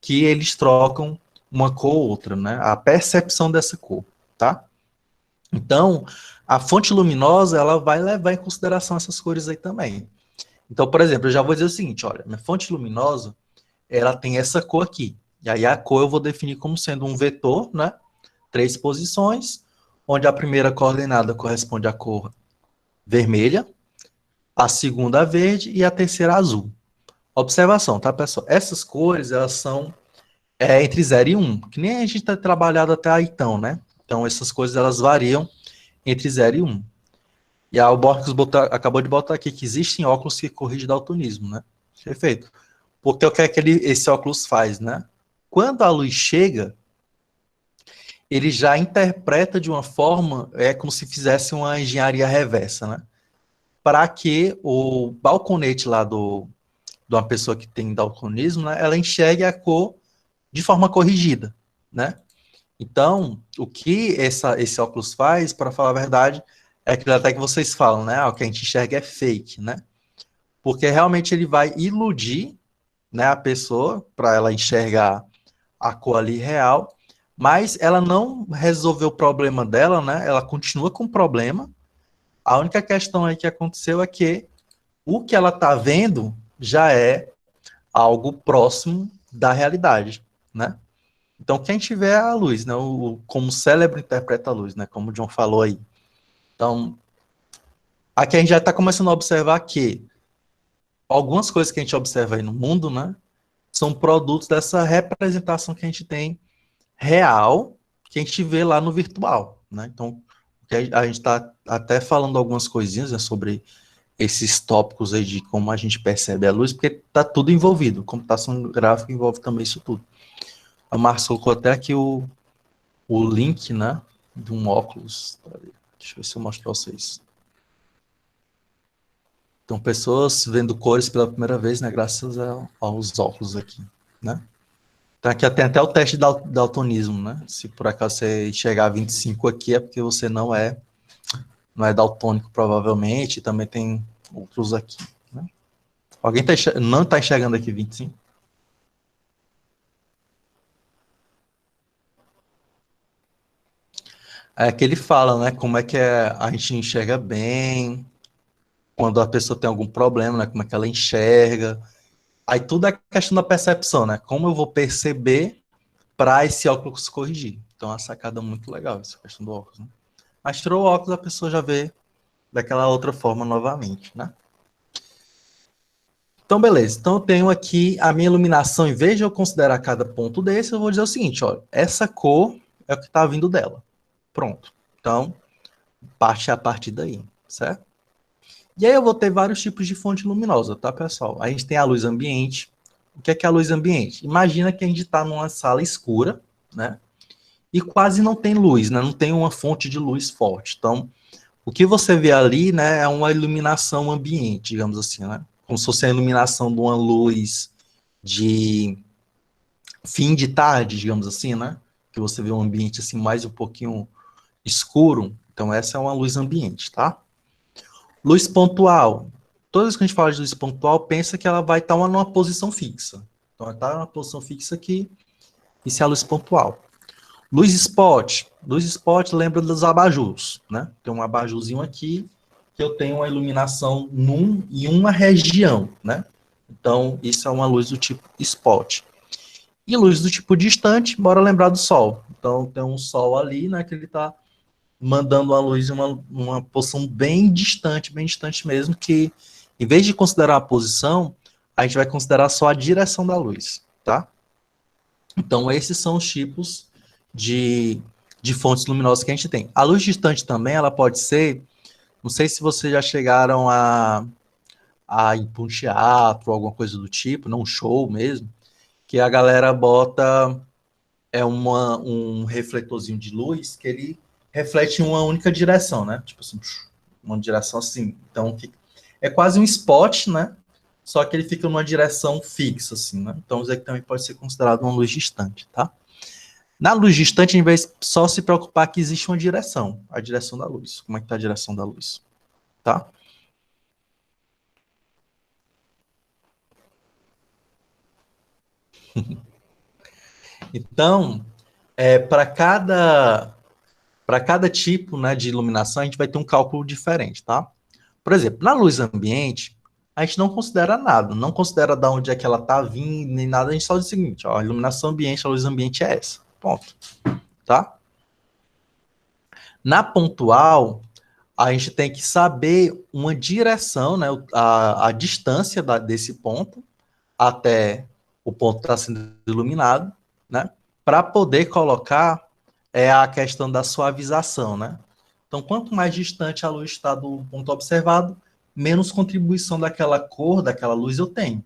que eles trocam uma cor ou outra, né? A percepção dessa cor, tá? Então, a fonte luminosa, ela vai levar em consideração essas cores aí também. Então, por exemplo, eu já vou dizer o seguinte, olha, minha fonte luminosa, ela tem essa cor aqui. E aí a cor eu vou definir como sendo um vetor, né? 3 posições, onde a primeira coordenada corresponde à cor vermelha, a segunda verde e a terceira azul. Observação, tá, pessoal? Essas cores, elas são entre 0 e 1, que nem a gente está trabalhado até aí, então, né? Então, essas coisas, elas variam entre 0 e 1. E a Albornoz acabou de botar aqui que existem óculos que corrigem daltonismo, né? Perfeito. Porque o que é que esse óculos faz, né? Quando a luz chega, ele já interpreta de uma forma, como se fizesse uma engenharia reversa, né? Para que o balconete lá de uma pessoa que tem daltonismo, né, ela enxergue a cor de forma corrigida, né? Então, o que esse óculos faz, para falar a verdade, é aquilo até que vocês falam, né? O que a gente enxerga é fake, né? Porque realmente ele vai iludir, né, a pessoa para ela enxergar a cor ali real, mas ela não resolveu o problema dela, né? Ela continua com o problema. A única questão aí que aconteceu é que o que ela está vendo já é algo próximo da realidade, né? Então, quem tiver a luz, né? Como o cérebro interpreta a luz, né? Como o John falou aí. Então, aqui a gente já está começando a observar que algumas coisas que a gente observa aí no mundo, né? São produtos dessa representação que a gente tem real, que a gente vê lá no virtual, né? Então, a gente está até falando algumas coisinhas, né, sobre esses tópicos aí de como a gente percebe a luz, porque está tudo envolvido. Computação gráfica envolve também isso tudo. A Marcia colocou até aqui o link, né, de um óculos. Deixa eu ver se eu mostro para vocês. Então, pessoas vendo cores pela primeira vez, né, graças aos óculos aqui, né. Então, aqui tem até o teste de daltonismo, né. Se por acaso você chegar a 25 aqui, é porque você não é daltônico, provavelmente. Também tem outros aqui, né. Alguém não está enxergando aqui 25? É que ele fala, né, como é que a gente enxerga bem, quando a pessoa tem algum problema, né, como é que ela enxerga. Aí tudo é questão da percepção, né, como eu vou perceber para esse óculos corrigir. Então, é uma sacada muito legal essa questão do óculos, né? Mas tirou o óculos, a pessoa já vê daquela outra forma novamente, né? Então, beleza. Então, eu tenho aqui a minha iluminação. Em vez de eu considerar cada ponto desse, eu vou dizer o seguinte, ó. Essa cor é o que está vindo dela. Pronto. Então, parte a partir daí, certo? E aí eu vou ter vários tipos de fonte luminosa, tá, pessoal? A gente tem a luz ambiente. O que é a luz ambiente? Imagina que a gente está numa sala escura, né? E quase não tem luz, né? Não tem uma fonte de luz forte. Então, o que você vê ali, né, é uma iluminação ambiente, digamos assim, né? Como se fosse a iluminação de uma luz de fim de tarde, digamos assim, né? Que você vê um ambiente assim mais um pouquinho escuro. Então, essa é uma luz ambiente, tá? Luz pontual. Toda vez que a gente fala de luz pontual, pensa que ela vai estar numa posição fixa. Então, ela está numa posição fixa aqui, isso é a luz pontual. Luz spot. Luz spot lembra dos abajus, né? Tem um abajurzinho aqui, que eu tenho uma iluminação em uma região, né? Então, isso é uma luz do tipo spot. E luz do tipo distante, bora lembrar do Sol. Então, tem um Sol ali, né, que ele está mandando uma luz em uma posição bem distante mesmo, que em vez de considerar a posição, a gente vai considerar só a direção da luz, tá? Então, esses são os tipos de fontes luminosas que a gente tem. A luz distante também, ela pode ser, não sei se vocês já chegaram a ir para um teatro, alguma coisa do tipo, não um show mesmo, que a galera bota um refletorzinho de luz que ele reflete em uma única direção, né? Tipo assim, uma direção assim. Então, é quase um spot, né? Só que ele fica numa direção fixa, assim, né? Então, isso aqui também pode ser considerado uma luz distante, tá? Na luz distante, a gente vai só se preocupar que existe uma direção, a direção da luz. Como é que está a direção da luz, tá? Então, para cada tipo, né, de iluminação, a gente vai ter um cálculo diferente, tá? Por exemplo, na luz ambiente, a gente não considera nada, não considera de onde é que ela está vindo, nem nada, a gente só diz o seguinte, ó, a iluminação ambiente, a luz ambiente é essa, ponto, tá? Na pontual, a gente tem que saber uma direção, né, a distância desse ponto até o ponto que está sendo iluminado, né, para poder colocar a questão da suavização, né? Então, quanto mais distante a luz está do ponto observado, menos contribuição daquela cor, daquela luz eu tenho.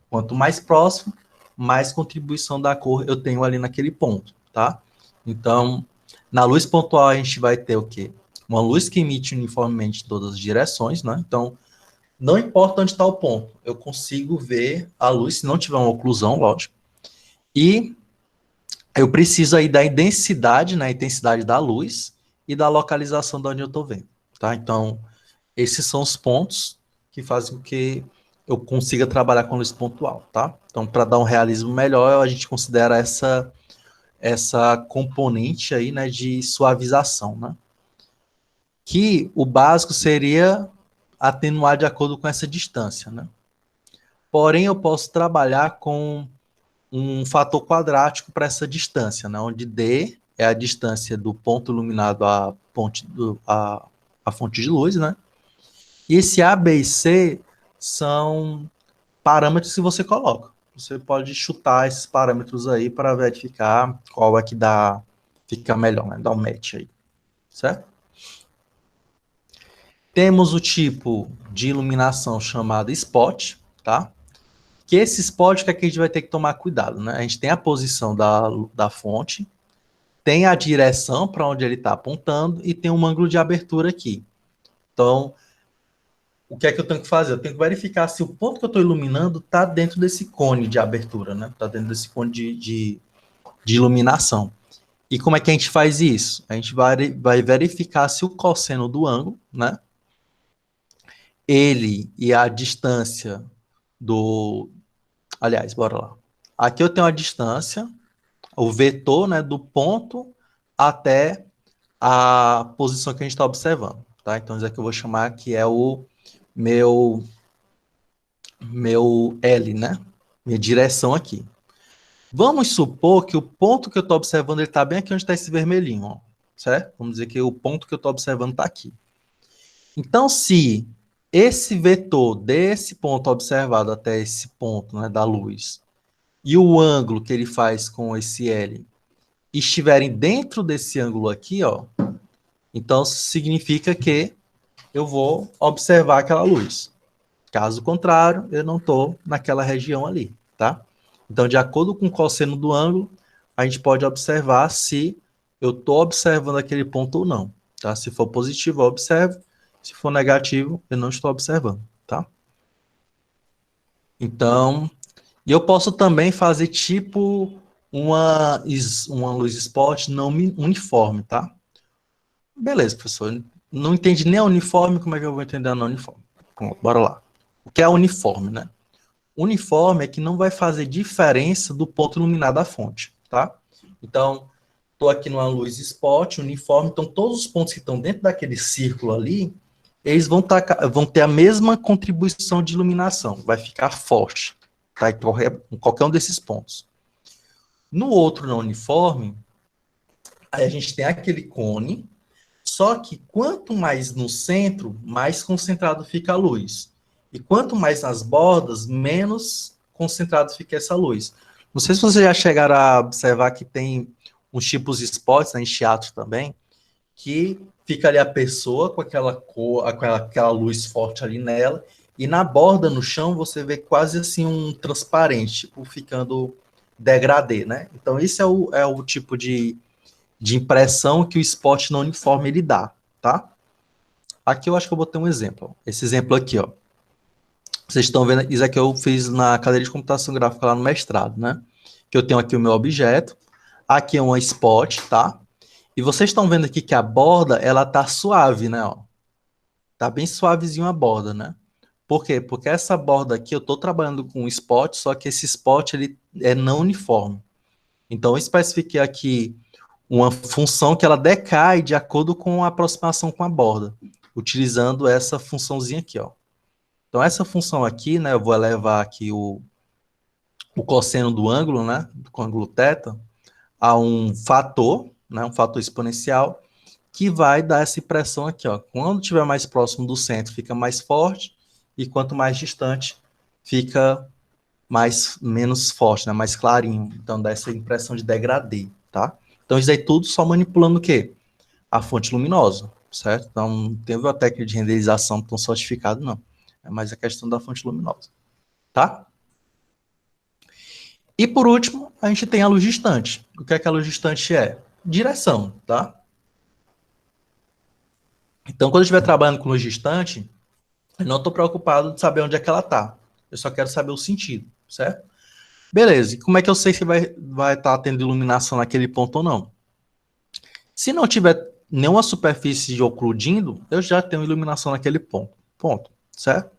Quanto mais próximo, mais contribuição da cor eu tenho ali naquele ponto, tá? Então, na luz pontual a gente vai ter o quê? Uma luz que emite uniformemente em todas as direções, né? Então, não importa onde está o ponto, eu consigo ver a luz, se não tiver uma oclusão, lógico. E eu preciso aí da densidade, né, a intensidade da luz e da localização de onde eu estou vendo, tá? Então, esses são os pontos que fazem com que eu consiga trabalhar com luz pontual, tá? Então, para dar um realismo melhor, a gente considera essa componente aí, né, de suavização, né? Que o básico seria atenuar de acordo com essa distância, né? Porém, eu posso trabalhar com um fator quadrático para essa distância, né? Onde D é a distância do ponto iluminado à fonte de luz, né? E esse A, B e C são parâmetros que você coloca. Você pode chutar esses parâmetros aí para verificar qual é que fica melhor, né? Dá um match aí, certo? Temos o tipo de iluminação chamado spot, tá? Que esse spot que aqui a gente vai ter que tomar cuidado, né? A gente tem a posição da fonte, tem a direção para onde ele está apontando e tem um ângulo de abertura aqui. Então, o que é que eu tenho que fazer? Eu tenho que verificar se o ponto que eu estou iluminando está dentro desse cone de abertura, né? Está dentro desse cone de iluminação. E como é que a gente faz isso? A gente vai verificar se o cosseno do ângulo, né? Ele e a distância do... Aliás, bora lá. Aqui eu tenho a distância, o vetor, né, do ponto até a posição que a gente está observando, tá? Então, isso aqui eu vou chamar que é o meu L, né? Minha direção aqui. Vamos supor que o ponto que eu estou observando, ele está bem aqui onde está esse vermelhinho, ó, certo? Vamos dizer que o ponto que eu estou observando está aqui. Então, se esse vetor desse ponto observado até esse ponto, né, da luz, e o ângulo que ele faz com esse L estiverem dentro desse ângulo aqui, ó, então significa que eu vou observar aquela luz. Caso contrário, eu não estou naquela região ali, tá? Então, de acordo com o cosseno do ângulo, a gente pode observar se eu estou observando aquele ponto ou não, tá? Se for positivo, eu observo. Se for negativo, eu não estou observando, tá? Então, e eu posso também fazer tipo uma luz spot não uniforme, tá? Beleza, professor. Não entendi nem a uniforme, como é que eu vou entender a não uniforme? Pronto, bora lá. O que é uniforme, né? Uniforme é que não vai fazer diferença do ponto iluminado da fonte, tá? Então, estou aqui numa luz spot, uniforme, então todos os pontos que estão dentro daquele círculo ali, eles vão ter a mesma contribuição de iluminação, vai ficar forte, tá? Em qualquer um desses pontos. No outro não uniforme, aí a gente tem aquele cone, só que quanto mais no centro, mais concentrado fica a luz. E quanto mais nas bordas, menos concentrado fica essa luz. Não sei se vocês já chegaram a observar que tem uns tipos de spots, né, em teatro também, que fica ali a pessoa com aquela cor, aquela luz forte ali nela, e na borda, no chão, você vê quase assim um transparente, tipo, ficando degradê, né? Então, esse é o tipo de impressão que o spot não uniforme ele dá, tá? Aqui eu acho que eu vou ter um exemplo. Esse exemplo aqui, ó. Vocês estão vendo, isso aqui eu fiz na cadeira de computação gráfica lá no mestrado, né? Que eu tenho aqui o meu objeto, aqui é uma spot, tá? E vocês estão vendo aqui que a borda, ela tá suave, né, ó? Tá bem suavezinho a borda, né? Por quê? Porque essa borda aqui, eu tô trabalhando com um spot, só que esse spot, ele é não uniforme. Então, eu especifiquei aqui uma função que ela decai de acordo com a aproximação com a borda, utilizando essa funçãozinha aqui, ó. Então, essa função aqui, né, eu vou elevar aqui o cosseno do ângulo, né, do ângulo θ, a um fator exponencial, que vai dar essa impressão aqui, ó. Quando estiver mais próximo do centro, fica mais forte, e quanto mais distante, fica menos forte, né, mais clarinho. Então, dá essa impressão de degradê, tá? Então, isso aí tudo só manipulando o quê? A fonte luminosa, certo? Então, não teve a técnica de renderização tão sofisticada, não. É mais a questão da fonte luminosa, tá? E por último, a gente tem a luz distante. O que é que a luz distante é? Direção, tá? Então, quando eu estiver trabalhando com luz distante, eu não estou preocupado de saber onde é que ela está. Eu só quero saber o sentido, certo? Beleza, e como é que eu sei se vai estar tendo iluminação naquele ponto ou não? Se não tiver nenhuma superfície ocludindo, eu já tenho iluminação naquele ponto. Ponto, certo?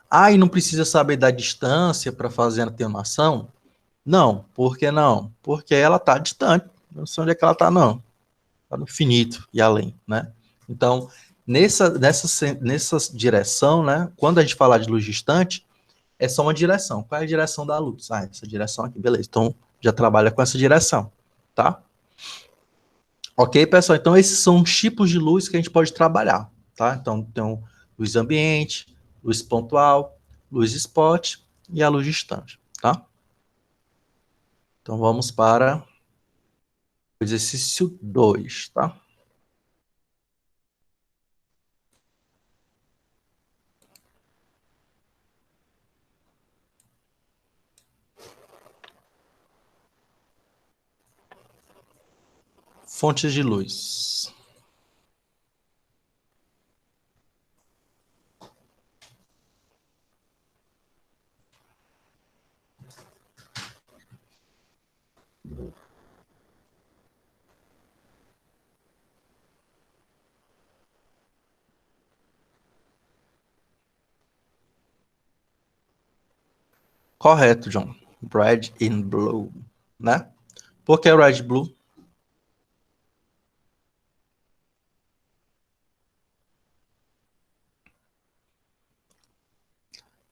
Ah, e não precisa saber da distância para fazer a atenuação? Não. Por que não? Porque ela está distante. Não sei onde é que ela está, não. Está no infinito e além, né? Então, nessa direção, né? Quando a gente falar de luz distante, é só uma direção. Qual é a direção da luz? Ah, essa direção aqui, beleza. Então, já trabalha com essa direção, tá? Ok, pessoal? Então, esses são os tipos de luz que a gente pode trabalhar, tá? Então, tem luz ambiente, luz pontual, luz spot e a luz distante, tá? Então, vamos para o exercício 2, tá? Fontes de luz. Correto, John. Red and blue, né? Por que red e blue?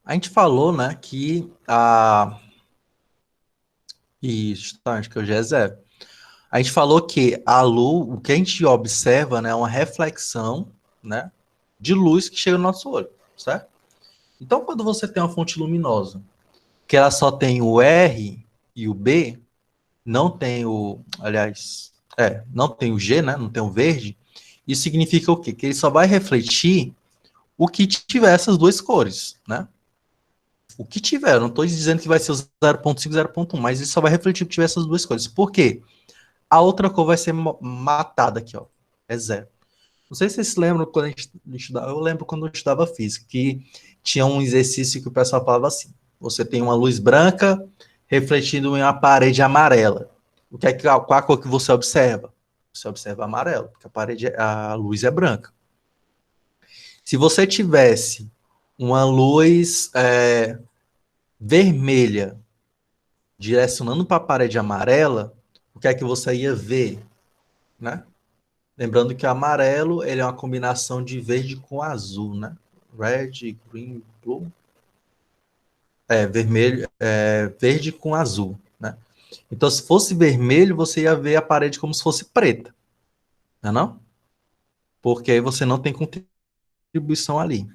A gente falou, né, que a Isso, tá, acho que hoje é zero. A gente falou que a luz, o que a gente observa, né, é uma reflexão, né, de luz que chega no nosso olho, certo? Então, quando você tem uma fonte luminosa, que ela só tem o R e o B, não tem o, aliás, não tem o G, né, não tem o verde, isso significa o quê? Que ele só vai refletir o que tiver essas duas cores, né? O que tiver, eu não estou dizendo que vai ser o 0.5, 0.1, mas ele só vai refletir o que tiver essas duas cores. Por quê? A outra cor vai ser matada aqui, ó. É zero. Não sei se vocês se lembram quando a gente estudava. Eu lembro quando eu estudava física, que tinha um exercício que o pessoal falava assim: você tem uma luz branca refletindo em uma parede amarela. Qual a cor que você observa? Você observa amarelo, porque a luz é branca. Se você tivesse uma luz vermelha direcionando para a parede amarela, o que é que você ia ver, né? Lembrando que o amarelo ele é uma combinação de verde com azul, né? Red, green, blue. Vermelho, verde com azul, né? Então, se fosse vermelho, você ia ver a parede como se fosse preta, não é não? Porque aí você não tem contribuição ali.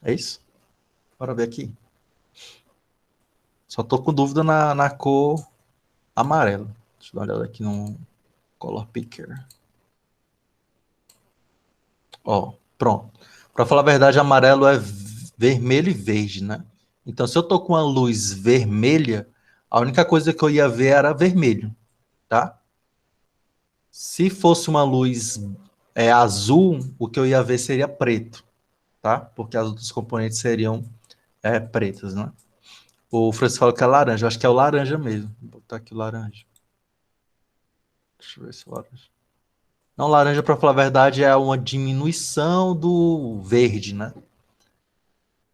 É isso? Bora ver aqui. Só tô com dúvida na cor amarela. Deixa eu dar uma olhada aqui no color picker. Ó, pronto. Para falar a verdade, amarelo é vermelho e verde, né? Então, se eu tô com uma luz vermelha, a única coisa que eu ia ver era vermelho, tá? Se fosse uma luz azul, o que eu ia ver seria preto, tá? Porque as outras componentes seriam pretas, né? O Francisco falou que é laranja, eu acho que é o laranja mesmo. Vou botar aqui o laranja. Deixa eu ver se é laranja. Não, laranja, para falar a verdade, é uma diminuição do verde, né?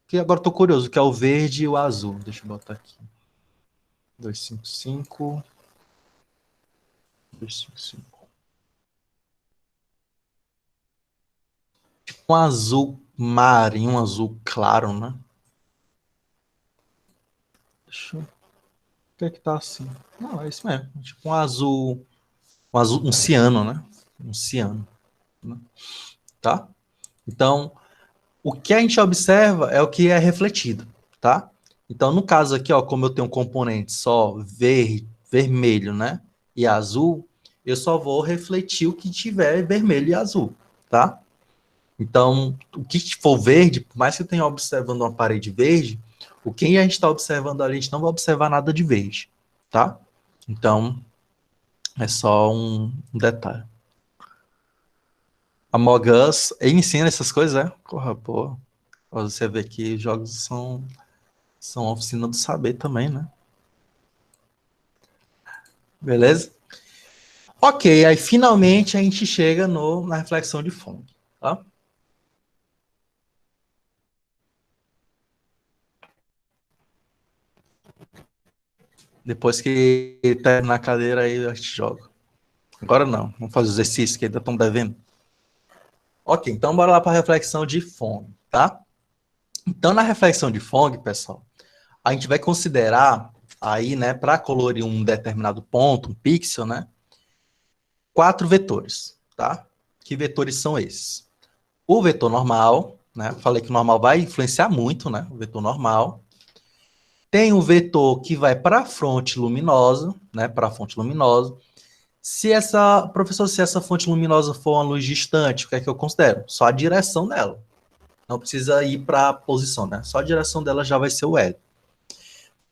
Que agora eu tô curioso, que é o verde e o azul. Deixa eu botar aqui. 255. 255. Um azul marinho, um azul claro, né? Deixa eu... Por que é que tá assim? Não, é isso mesmo. Tipo um azul, um ciano, né? Um ciano, né? Tá? Então, o que a gente observa é o que é refletido, tá? Então, no caso aqui, ó, como eu tenho um componente só vermelho, né? E azul, eu só vou refletir o que tiver vermelho e azul, tá? Então, o que for verde, por mais que eu tenha observando uma parede verde, o que a gente está observando ali, a gente não vai observar nada de verde, tá? Então, é só um detalhe. A Mogus, ele ensina essas coisas, é? Porra, pô. Você vê que os jogos são oficina do saber também, né? Beleza? Ok, aí finalmente a gente chega na reflexão de Phong, tá? Depois que terminar a cadeira aí, a gente joga. Agora não, vamos fazer os exercícios que ainda estão devendo. Ok, então bora lá para a reflexão de Phong, tá? Então na reflexão de Phong, pessoal, a gente vai considerar aí, né, para colorir um determinado ponto, um pixel, né, 4 vetores, tá? Que vetores são esses? O vetor normal, né? Falei que o normal vai influenciar muito, né? O vetor normal. Tem o vetor que vai para a fonte luminosa, né? Para a fonte luminosa. Professor, se essa fonte luminosa for uma luz distante, o que é que eu considero? Só a direção dela. Não precisa ir para a posição, né? Só a direção dela já vai ser o L.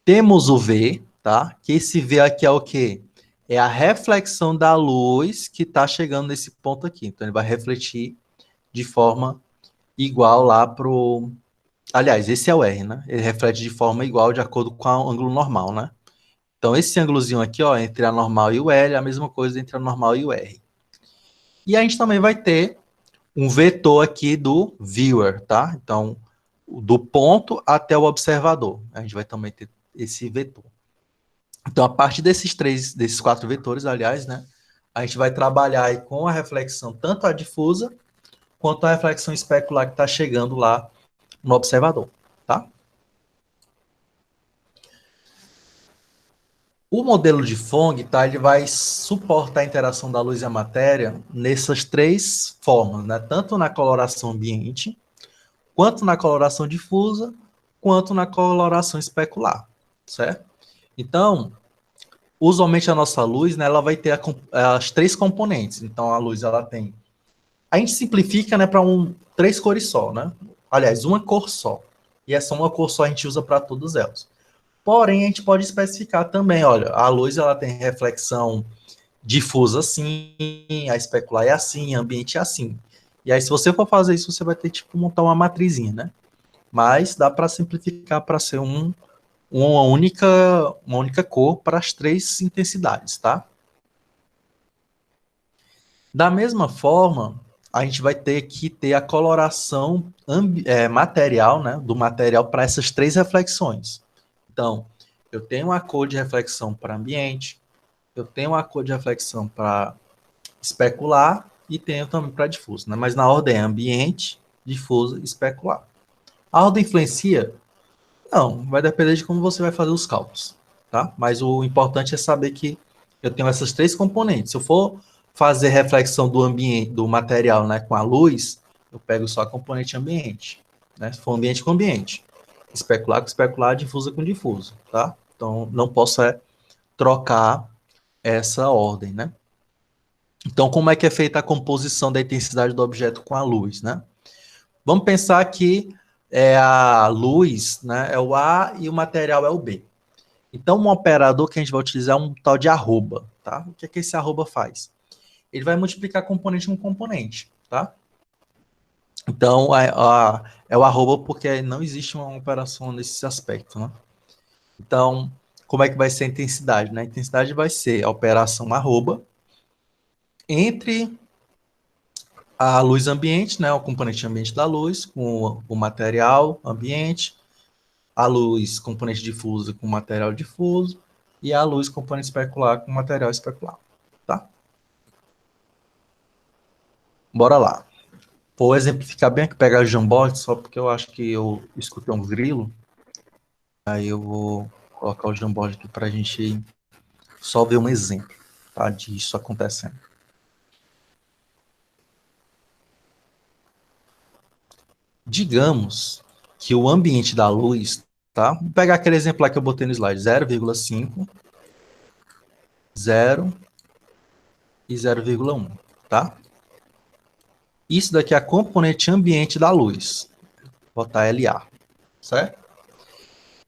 Temos o V, tá? Que esse V aqui é o quê? É a reflexão da luz que está chegando nesse ponto aqui. Então, ele vai refletir de forma igual lá pro... Aliás, esse é o R, né? Ele reflete de forma igual de acordo com o ângulo normal, né? Então, esse ângulozinho aqui, ó, entre a normal e o L, é a mesma coisa entre a normal e o R. E a gente também vai ter um vetor aqui do viewer, tá? Então, do ponto até o observador. A gente vai também ter esse vetor. Então, a partir desses 4 vetores, aliás, né? A gente vai trabalhar aí com a reflexão, tanto a difusa, quanto a reflexão especular que está chegando lá no observador, tá? O modelo de Phong, tá, ele vai suportar a interação da luz e a matéria nessas três formas, né? Tanto na coloração ambiente, quanto na coloração difusa, quanto na coloração especular, certo? Então, usualmente a nossa luz, né, ela vai ter as três componentes. Então, a luz, ela tem... A gente simplifica, né, para três cores só, né? Aliás, uma cor só. E essa uma cor só a gente usa para todas elas. Porém, a gente pode especificar também, olha, a luz, ela tem reflexão difusa assim, a especular é assim, a ambiente é assim. E aí, se você for fazer isso, você vai ter, tipo, montar uma matrizinha, né? Mas dá para simplificar para ser uma única cor para as três intensidades, tá? Da mesma forma, a gente vai ter que ter a coloração material, né, do material para essas três reflexões. Então, eu tenho uma cor de reflexão para ambiente, eu tenho uma cor de reflexão para especular e tenho também para difuso, né? Mas na ordem é ambiente, difuso e especular. A ordem influencia? Não, vai depender de como você vai fazer os cálculos, tá? Mas o importante é saber que eu tenho essas três componentes. Se eu for fazer reflexão do ambiente, do material, né, com a luz, eu pego só a componente ambiente, né? Se for ambiente com ambiente, especular com especular, difusa com difuso, tá? Então não posso trocar essa ordem, né? Então como é que é feita a composição da intensidade do objeto com a luz, né? Vamos pensar que a luz, né, é o A e o material é o B. Então, um operador que a gente vai utilizar é um tal de arroba, tá? O que é que esse arroba faz? Ele vai multiplicar componente com componente, tá? Então, é o arroba porque não existe uma operação nesse aspecto, né? Então, como é que vai ser a intensidade, né? A intensidade vai ser a operação arroba entre a luz ambiente, né, o componente ambiente da luz, com o material ambiente, a luz componente difusa com material difuso e a luz componente especular com material especular, tá? Bora lá. Vou exemplificar bem aqui, pegar o Jamboard, só porque eu acho que eu escutei um grilo, aí eu vou colocar o Jamboard aqui para a gente só ver um exemplo, tá, disso acontecendo. Digamos que o ambiente da luz, tá? Vou pegar aquele exemplo lá que eu botei no slide, 0,5, 0 e 0,1, tá? Isso daqui é a componente ambiente da luz. Vou botar LA, certo?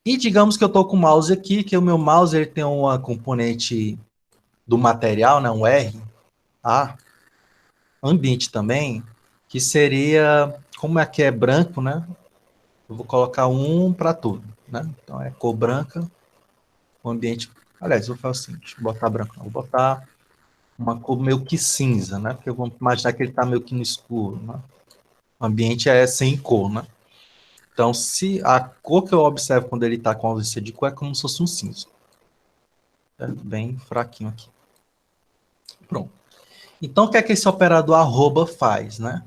E digamos que eu estou com o mouse aqui, que o meu mouse ele tem uma componente do material, né, um R, A, ambiente também, que seria, como aqui é branco, né? Eu vou colocar um para tudo, né? Então é cor branca, o ambiente. Aliás, eu vou fazer o seguinte, vou botar branco, não, vou botar uma cor meio que cinza, né? Porque vamos imaginar que ele está meio que no escuro, né? O ambiente é sem cor, né? Então, se a cor que eu observo quando ele está com ausência de cor é como se fosse um cinza. Certo? Bem fraquinho aqui. Pronto. Então, o que é que esse operador arroba faz, né?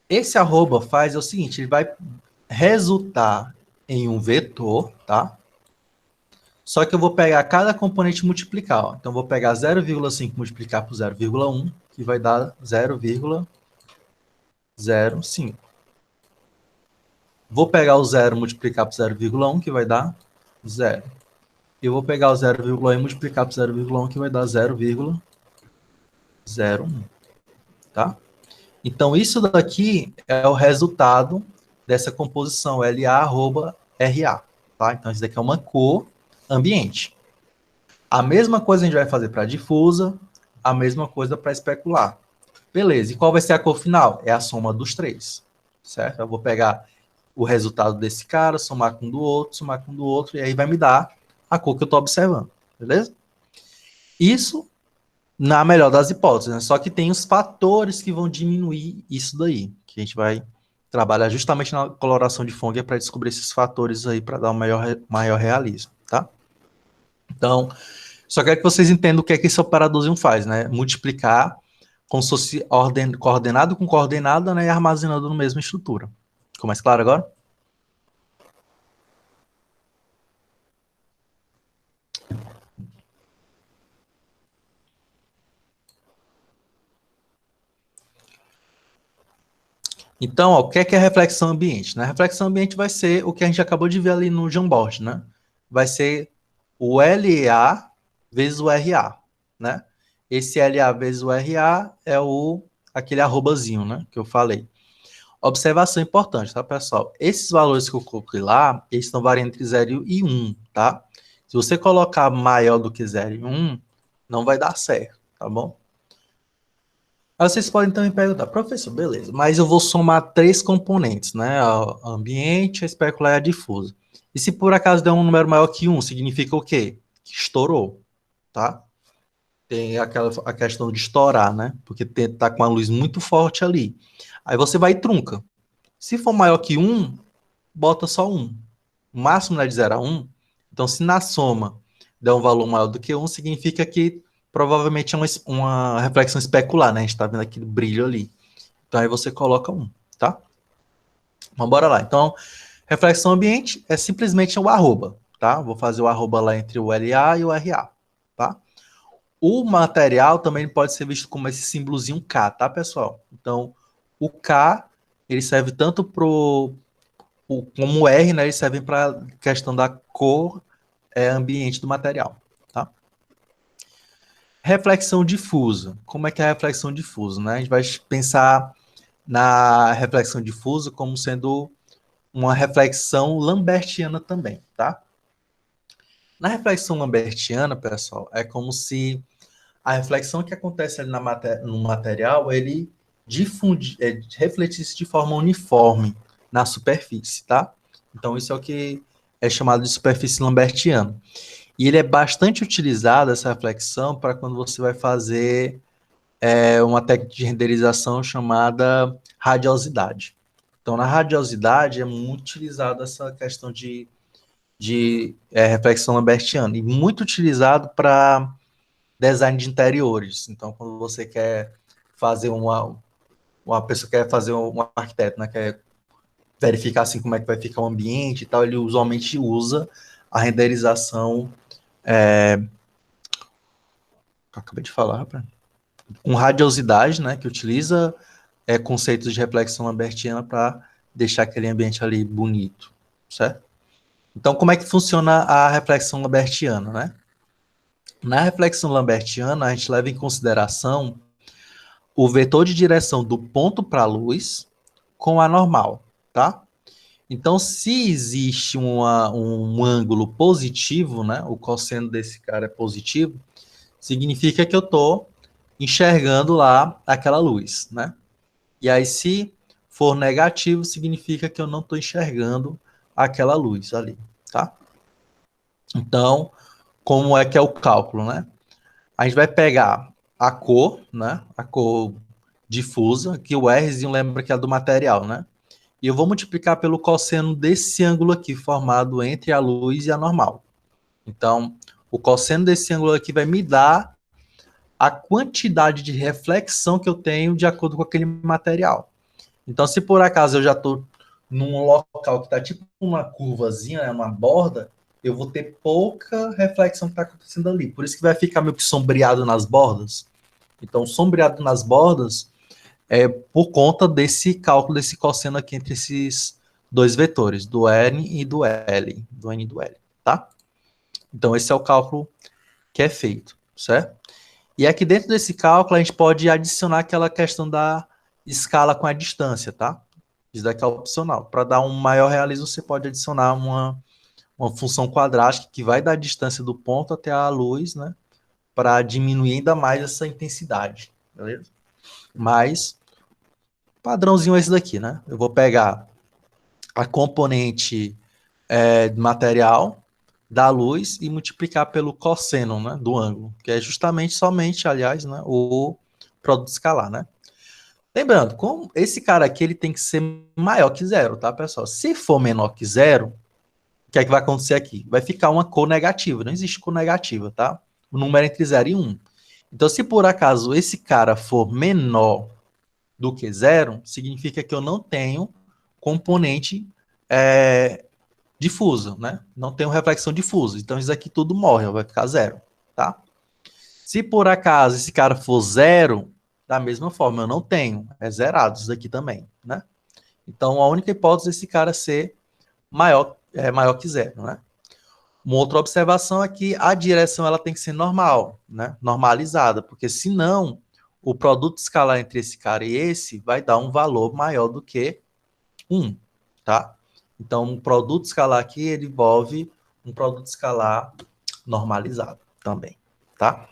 Esse arroba faz é o seguinte, ele vai resultar em um vetor, tá? Só que eu vou pegar cada componente e multiplicar. Ó. Então, eu vou pegar 0,5 multiplicar por 0,1, que vai dar 0,05. Vou pegar o 0 multiplicar por 0,1, que vai dar 0. Eu vou pegar o 0,1 e multiplicar por 0,1, que vai dar 0,01, tá? Então, isso daqui é o resultado dessa composição LA@RA, tá? Então, isso daqui é uma cor ambiente. A mesma coisa a gente vai fazer para difusa, a mesma coisa para especular. Beleza, e qual vai ser a cor final? É a soma dos três, certo? Eu vou pegar o resultado desse cara, somar com o do outro, somar com o do outro, e aí vai me dar a cor que eu estou observando, beleza? Isso na melhor das hipóteses, né? Só que tem os fatores que vão diminuir isso daí, que a gente vai trabalhar justamente na coloração de Fourier para descobrir esses fatores aí para dar um maior realismo, tá? Então, só quero que vocês entendam o que é que esse operadorzinho faz, né? Multiplicar como se fosse coordenado com coordenada, né? E armazenando na mesma estrutura. Ficou mais claro agora? Então, ó, o que é reflexão ambiente? Né? Reflexão ambiente vai ser o que a gente acabou de ver ali no Jamboard, né? Vai ser o LA vezes o RA, né? Esse LA vezes o RA é aquele arrobazinho, né? Que eu falei. Observação importante, tá, pessoal? Esses valores que eu coloquei lá, eles estão variando entre 0 e 1, tá? Se você colocar maior do que 0 e 1, não vai dar certo, tá bom? Aí vocês podem também perguntar, professor, beleza, mas eu vou somar três componentes, né? O ambiente, a especular e a difusa. E se por acaso der um número maior que 1, significa o quê? Que estourou, tá? Tem a questão de estourar, né? Porque tá com uma luz muito forte ali. Aí você vai e trunca. Se for maior que 1, bota só 1. O máximo é de 0 a 1. Então, se na soma der um valor maior do que 1, significa que provavelmente é uma reflexão especular, né? A gente está vendo aquele brilho ali. Então, aí você coloca 1, tá? Mas bora lá. Então, reflexão ambiente é simplesmente o arroba, tá? Vou fazer o arroba lá entre o LA e o RA, tá? O material também pode ser visto como esse símbolozinho K, tá, pessoal? Então, o K, ele serve tanto como o R, né? Eles servem para questão da cor ambiente do material, tá? Reflexão difusa. Como é que é a reflexão difusa, né? A gente vai pensar na reflexão difusa como sendo uma reflexão lambertiana também, tá? Na reflexão lambertiana, pessoal, é como se a reflexão que acontece ali no material, ele refletisse de forma uniforme na superfície, tá? Então, isso é o que é chamado de superfície lambertiana. E ele é bastante utilizado, essa reflexão, para quando você vai fazer uma técnica de renderização chamada radiosidade. Então, na radiosidade é muito utilizada essa questão de reflexão lambertiana, e muito utilizado para design de interiores. Então, quando você quer fazer uma pessoa quer fazer um arquiteto, né, quer verificar assim como é que vai ficar o ambiente e tal, ele usualmente usa a renderização que eu acabei de falar, rapaz, com radiosidade, né, que utiliza conceitos de reflexão lambertiana para deixar aquele ambiente ali bonito, certo? Então, como é que funciona a reflexão lambertiana, né? Na reflexão lambertiana, a gente leva em consideração o vetor de direção do ponto para a luz com a normal, tá? Então, se existe um ângulo positivo, né? O cosseno desse cara é positivo, significa que eu estou enxergando lá aquela luz, né? E aí, se for negativo, significa que eu não estou enxergando aquela luz ali, tá? Então, como é que é o cálculo, né? A gente vai pegar a cor, né? A cor difusa, que o Rzinho lembra que é do material, né? E eu vou multiplicar pelo cosseno desse ângulo aqui, formado entre a luz e a normal. Então, o cosseno desse ângulo aqui vai me dar a quantidade de reflexão que eu tenho de acordo com aquele material. Então, se por acaso eu já estou num local que está tipo uma curvazinha, né, uma borda, eu vou ter pouca reflexão que está acontecendo ali. Por isso que vai ficar meio que sombreado nas bordas. Então, sombreado nas bordas por conta desse cálculo, desse cosseno aqui entre esses dois vetores, do N e do L, do N e do L, tá? Então, esse é o cálculo que é feito, certo? E aqui dentro desse cálculo, a gente pode adicionar aquela questão da escala com a distância, tá? Isso daqui é opcional. Para dar um maior realismo, você pode adicionar uma função quadrática que vai dar a distância do ponto até a luz, né? Para diminuir ainda mais essa intensidade, beleza? Mas, padrãozinho é esse daqui, né? Eu vou pegar a componente de material da luz e multiplicar pelo cosseno, né, do ângulo, que é justamente somente, aliás, né, o produto escalar, né? Lembrando, como esse cara aqui ele tem que ser maior que zero, tá, pessoal? Se for menor que zero, o que é que vai acontecer aqui? Vai ficar uma cor negativa, não existe cor negativa, tá? O número é entre 0 e 1. Então, se por acaso esse cara for menor do que zero, significa que eu não tenho componente difusa, né? Não tenho reflexão difusa. Então, isso aqui tudo morre, vai ficar zero, tá? Se por acaso esse cara for zero, da mesma forma, eu não tenho. É zerado isso daqui também, né? Então, a única hipótese é esse cara ser maior que zero, né? Uma outra observação é que a direção ela tem que ser normal, né? Normalizada, porque senão o produto escalar entre esse cara e esse vai dar um valor maior do que 1, tá? Então, um produto escalar aqui ele envolve um produto escalar normalizado também, tá?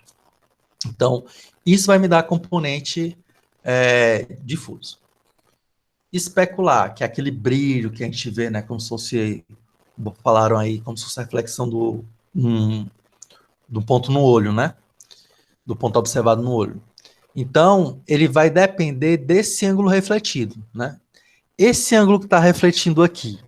Então, isso vai me dar componente difuso. Especular, que é aquele brilho que a gente vê, né, como se fosse, falaram aí, como se fosse a reflexão do ponto no olho, né? Do ponto observado no olho. Então, ele vai depender desse ângulo refletido, né? Esse ângulo que está refletindo aqui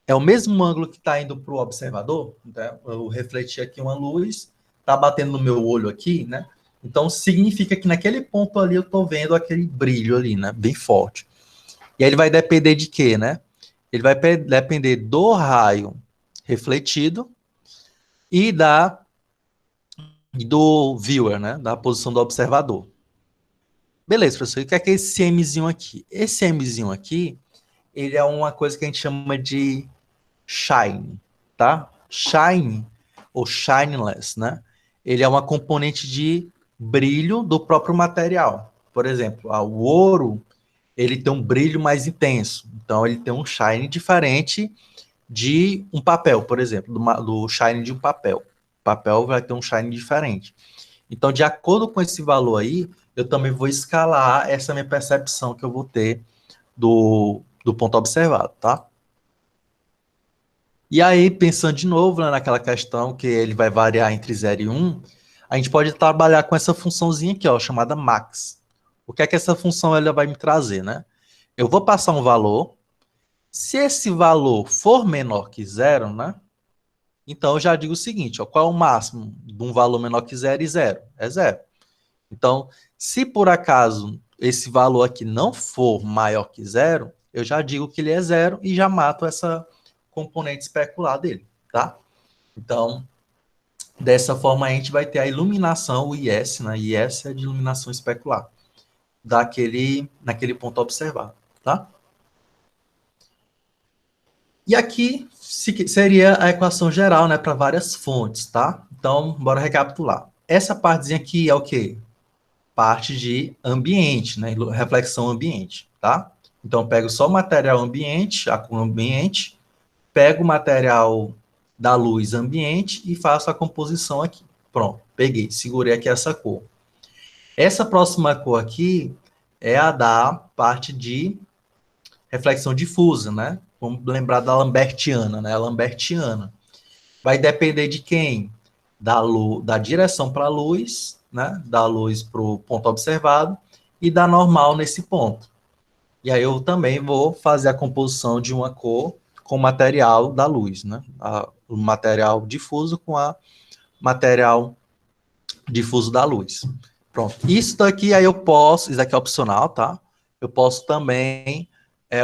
é o mesmo ângulo que está indo para o observador, né? Eu refleti aqui uma luz, está batendo no meu olho aqui, né? Então, significa que naquele ponto ali eu estou vendo aquele brilho ali, né? Bem forte. E aí ele vai depender de quê, né? Ele vai depender do raio refletido e do viewer, né? Da posição do observador. Beleza, professor. E o que é esse Mzinho aqui? Esse Mzinho aqui, ele é uma coisa que a gente chama de shine, tá? Shine, ou shineless, né? Ele é uma componente de brilho do próprio material. Por exemplo, o ouro, ele tem um brilho mais intenso. Então, ele tem um shine diferente de um papel, por exemplo, do shine de um papel. O papel vai ter um shine diferente. Então, de acordo com esse valor aí, eu também vou escalar essa minha percepção que eu vou ter do ponto observado, tá? E aí, pensando de novo, né, naquela questão que ele vai variar entre 0 e 1, a gente pode trabalhar com essa funçãozinha aqui, ó, chamada max. O que é que essa função ela vai me trazer, né? Eu vou passar um valor. Se esse valor for menor que zero, né? Então eu já digo o seguinte, ó, qual é o máximo de um valor menor que zero e zero? É zero. Então, se por acaso esse valor aqui não for maior que zero, eu já digo que ele é zero e já mato essa componente especular dele, tá? Então, dessa forma a gente vai ter a iluminação, o IS, né? IS é de iluminação especular, naquele ponto observado, tá? E aqui seria a equação geral, né, para várias fontes, tá? Então, bora recapitular. Essa partezinha aqui é o quê? Parte de ambiente, né? Reflexão ambiente, tá? Então, pego só o material ambiente, a cor ambiente, pego o material da luz ambiente e faço a composição aqui. Pronto, peguei, segurei aqui essa cor. Essa próxima cor aqui é a da parte de reflexão difusa, né? Vamos lembrar da Lambertiana, né? A Lambertiana. Vai depender de quem? Da direção para a luz, né? Da luz para o ponto observado e da normal nesse ponto. E aí eu também vou fazer a composição de uma cor com o material da luz, né? O material difuso com a material difuso da luz. Pronto. Isso daqui aí isso daqui é opcional, tá? Eu posso também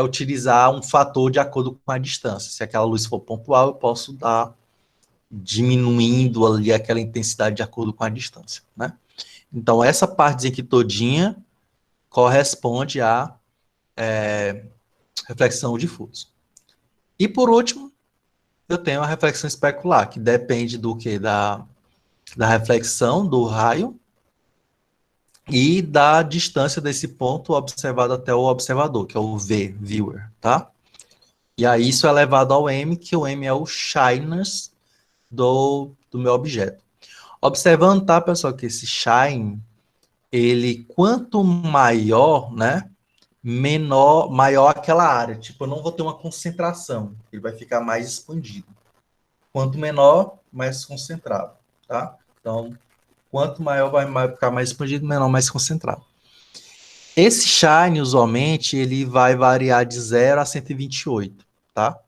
utilizar um fator de acordo com a distância. Se aquela luz for pontual, eu posso dar diminuindo ali aquela intensidade de acordo com a distância, né? Então, essa partezinha aqui todinha corresponde à reflexão difusa. E, por último, eu tenho a reflexão especular, que depende do que? Da reflexão do raio e da distância desse ponto observado até o observador, que é o V, viewer, tá? E aí isso é levado ao M, que o M é o shyness do meu objeto. Observando, tá, pessoal, que esse shine, ele quanto maior, né, maior aquela área. Tipo, eu não vou ter uma concentração, ele vai ficar mais expandido. Quanto menor, mais concentrado, tá? Então, quanto maior vai ficar mais expandido, menor, mais concentrado. Esse shine, usualmente, ele vai variar de 0 a 128, tá?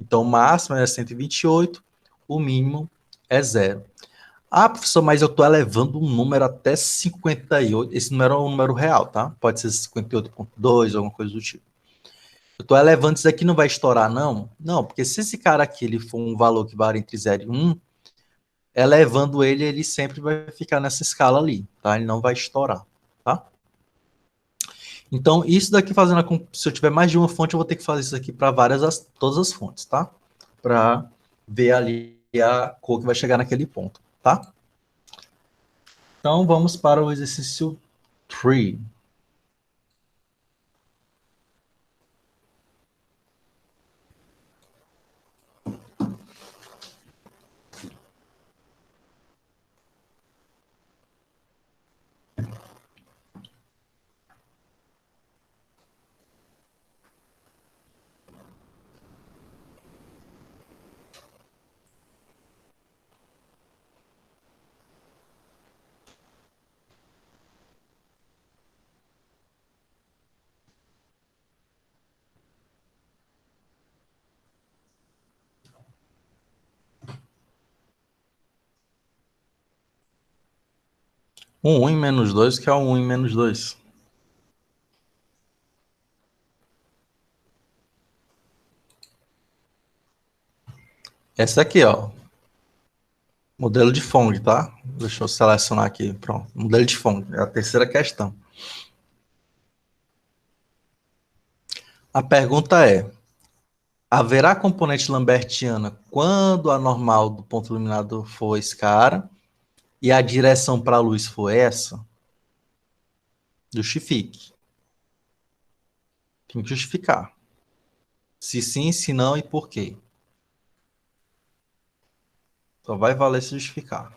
Então, o máximo é 128, o mínimo é 0. Ah, professor, mas eu estou elevando um número até 58. Esse número é um número real, tá? Pode ser 58,2, alguma coisa do tipo. Eu estou elevando, isso aqui não vai estourar, não? Não, porque se esse cara aqui ele for um valor que varia entre 0 e 1, elevando ele, ele sempre vai ficar nessa escala ali, tá? Ele não vai estourar, tá? Então, isso daqui fazendo, se eu tiver mais de uma fonte, eu vou ter que fazer isso aqui para todas as fontes, tá? Para ver ali a cor que vai chegar naquele ponto, tá? Então, vamos para o exercício 3. Um em menos 2, que é um em menos 2. Essa aqui, ó. Modelo de Fong, tá? Deixa eu selecionar aqui. Pronto. Modelo de Fong. É a terceira questão. A pergunta é: haverá componente lambertiana quando a normal do ponto iluminado for esse cara e a direção para a luz for essa? Justifique. Tem que justificar. Se sim, se não e por quê. Só vai valer se justificar.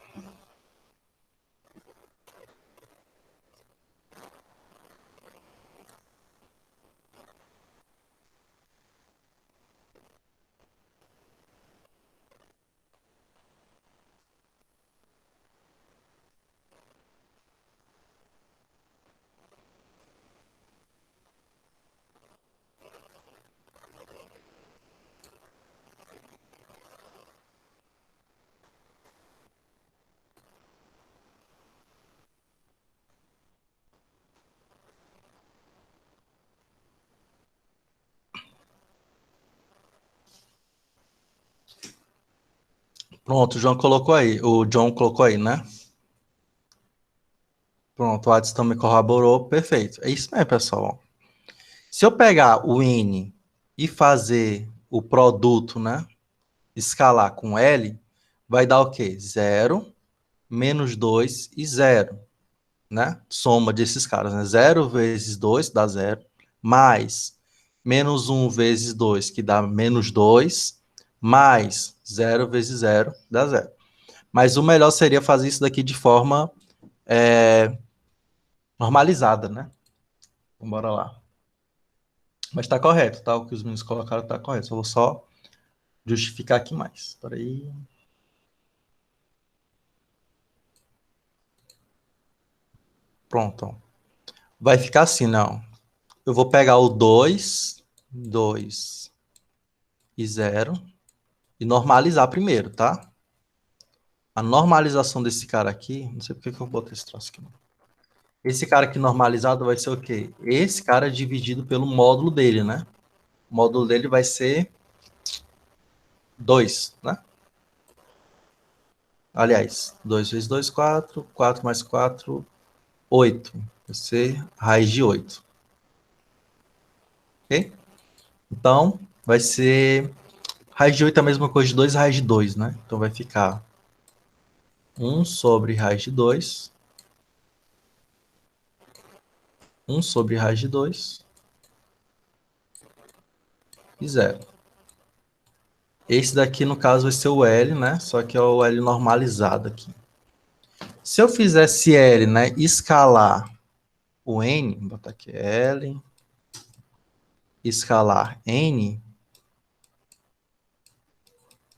Pronto, o João colocou aí. O John colocou aí, né? Pronto, o Adson também corroborou. Perfeito. É isso mesmo, pessoal. Se eu pegar o N e fazer o produto, né? Escalar com L, vai dar o quê? 0, menos 2 e 0, né? Soma desses caras, né? 0 vezes 2 dá 0, mais menos 1 vezes 2, que dá menos 2, mais 0 vezes 0 dá 0. Mas o melhor seria fazer isso daqui de forma normalizada, né? Então, bora lá. Mas tá correto, tá? O que os meninos colocaram tá correto. Só vou só justificar aqui mais. Espera aí. Pronto. Vai ficar assim, não. Eu vou pegar o 2, 2 e 0 e normalizar primeiro, tá? A normalização desse cara aqui, não sei porque que eu botei esse troço aqui. Não. Esse cara aqui normalizado vai ser o quê? Esse cara dividido pelo módulo dele, né? O módulo dele vai ser 2, né? Aliás, 2 vezes 2, 4. 4 mais 4, 8. Vai ser raiz de 8. Ok? Então, vai ser... Raiz de 8 é a mesma coisa de 2 raiz de 2, né? Então, vai ficar 1 sobre raiz de 2. 1 sobre raiz de 2. E 0. Esse daqui, no caso, vai ser o L, né? Só que é o L normalizado aqui. Se eu fizesse L, né? Escalar o N, vou botar aqui L, escalar N,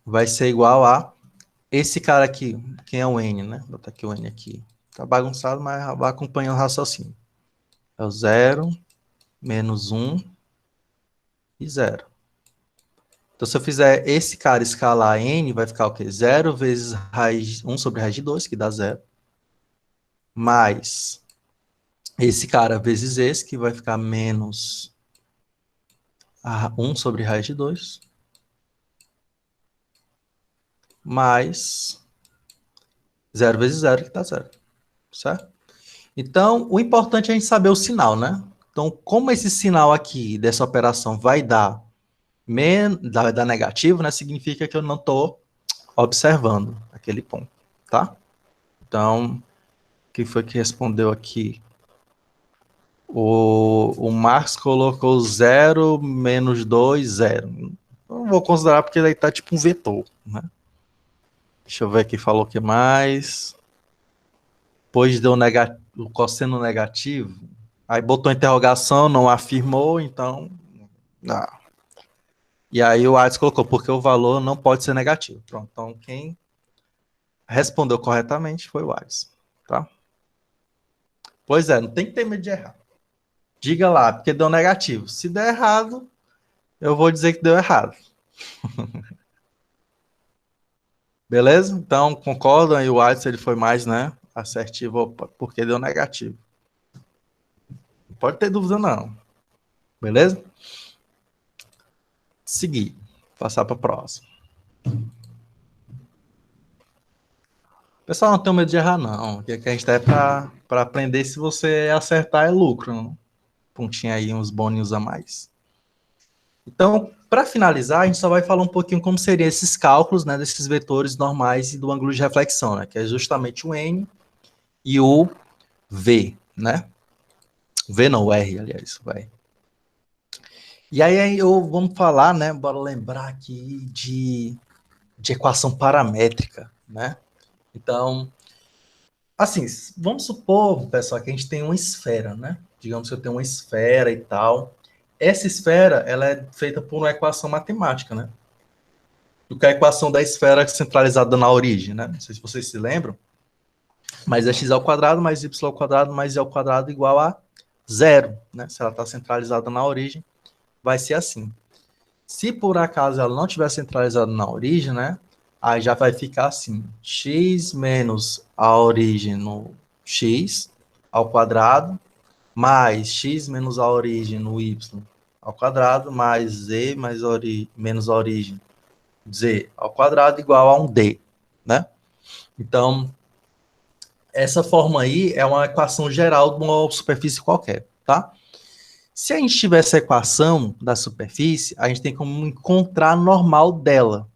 vai ser igual a esse cara aqui, quem é o N, né? Vou botar aqui o N aqui. Tá bagunçado, mas vai acompanhando o raciocínio. É o 0, menos 1 e 0. Então, se eu fizer esse cara escalar N, vai ficar o quê? 0 vezes raiz, 1 sobre raiz de 2, que dá 0. Mais esse cara vezes esse, que vai ficar menos 1 sobre raiz de 2. Mais 0 vezes 0, que dá 0. Certo? Então, o importante é a gente saber o sinal, né? Então, como esse sinal aqui dessa operação vai dar negativo, né? Significa que eu não estou observando aquele ponto, tá? Então, quem foi que respondeu aqui? O Marx colocou 0, menos 2, 0. Não vou considerar porque ele está tipo um vetor, né? Deixa eu ver aqui, falou o que mais. Depois deu o cosseno negativo. Aí botou interrogação, não afirmou, então... Não. E aí o Ades colocou, porque o valor não pode ser negativo. Pronto, então quem respondeu corretamente foi o Ades, tá? Pois é, não tem que ter medo de errar. Diga lá, porque deu negativo. Se der errado, eu vou dizer que deu errado. Beleza? Então, concordam aí o Ades, ele foi mais, né, assertivo, porque deu negativo. Não pode ter dúvida não. Beleza? Seguir. Passar para a próxima. Pessoal, não tem medo de errar, não. O que a gente tá é para aprender, se você acertar, é lucro. Não? Pontinho aí, uns bônus a mais. Então, para finalizar, a gente só vai falar um pouquinho como seriam esses cálculos, né, desses vetores normais e do ângulo de reflexão, né, que é justamente o N e o V, né? V não, o R, aliás, vai. E aí vamos falar, né, bora lembrar aqui de equação paramétrica, né? Então, assim, vamos supor, pessoal, que a gente tem uma esfera, né? Digamos que eu tenho uma esfera e tal. Essa esfera, ela é feita por uma equação matemática, né? Do que a equação da esfera centralizada na origem, né? Não sei se vocês se lembram, mas é x ao quadrado mais y ao quadrado mais z ao quadrado igual a zero, né? Se ela está centralizada na origem, vai ser assim. Se por acaso ela não estiver centralizada na origem, né? Aí já vai ficar assim, x menos a origem no x ao quadrado, mais x menos a origem no y ao quadrado, mais z mais menos a origem z ao quadrado igual a um d, né? Então, essa forma aí é uma equação geral de uma superfície qualquer, tá? Se a gente tiver essa equação da superfície, a gente tem como encontrar a normal dela.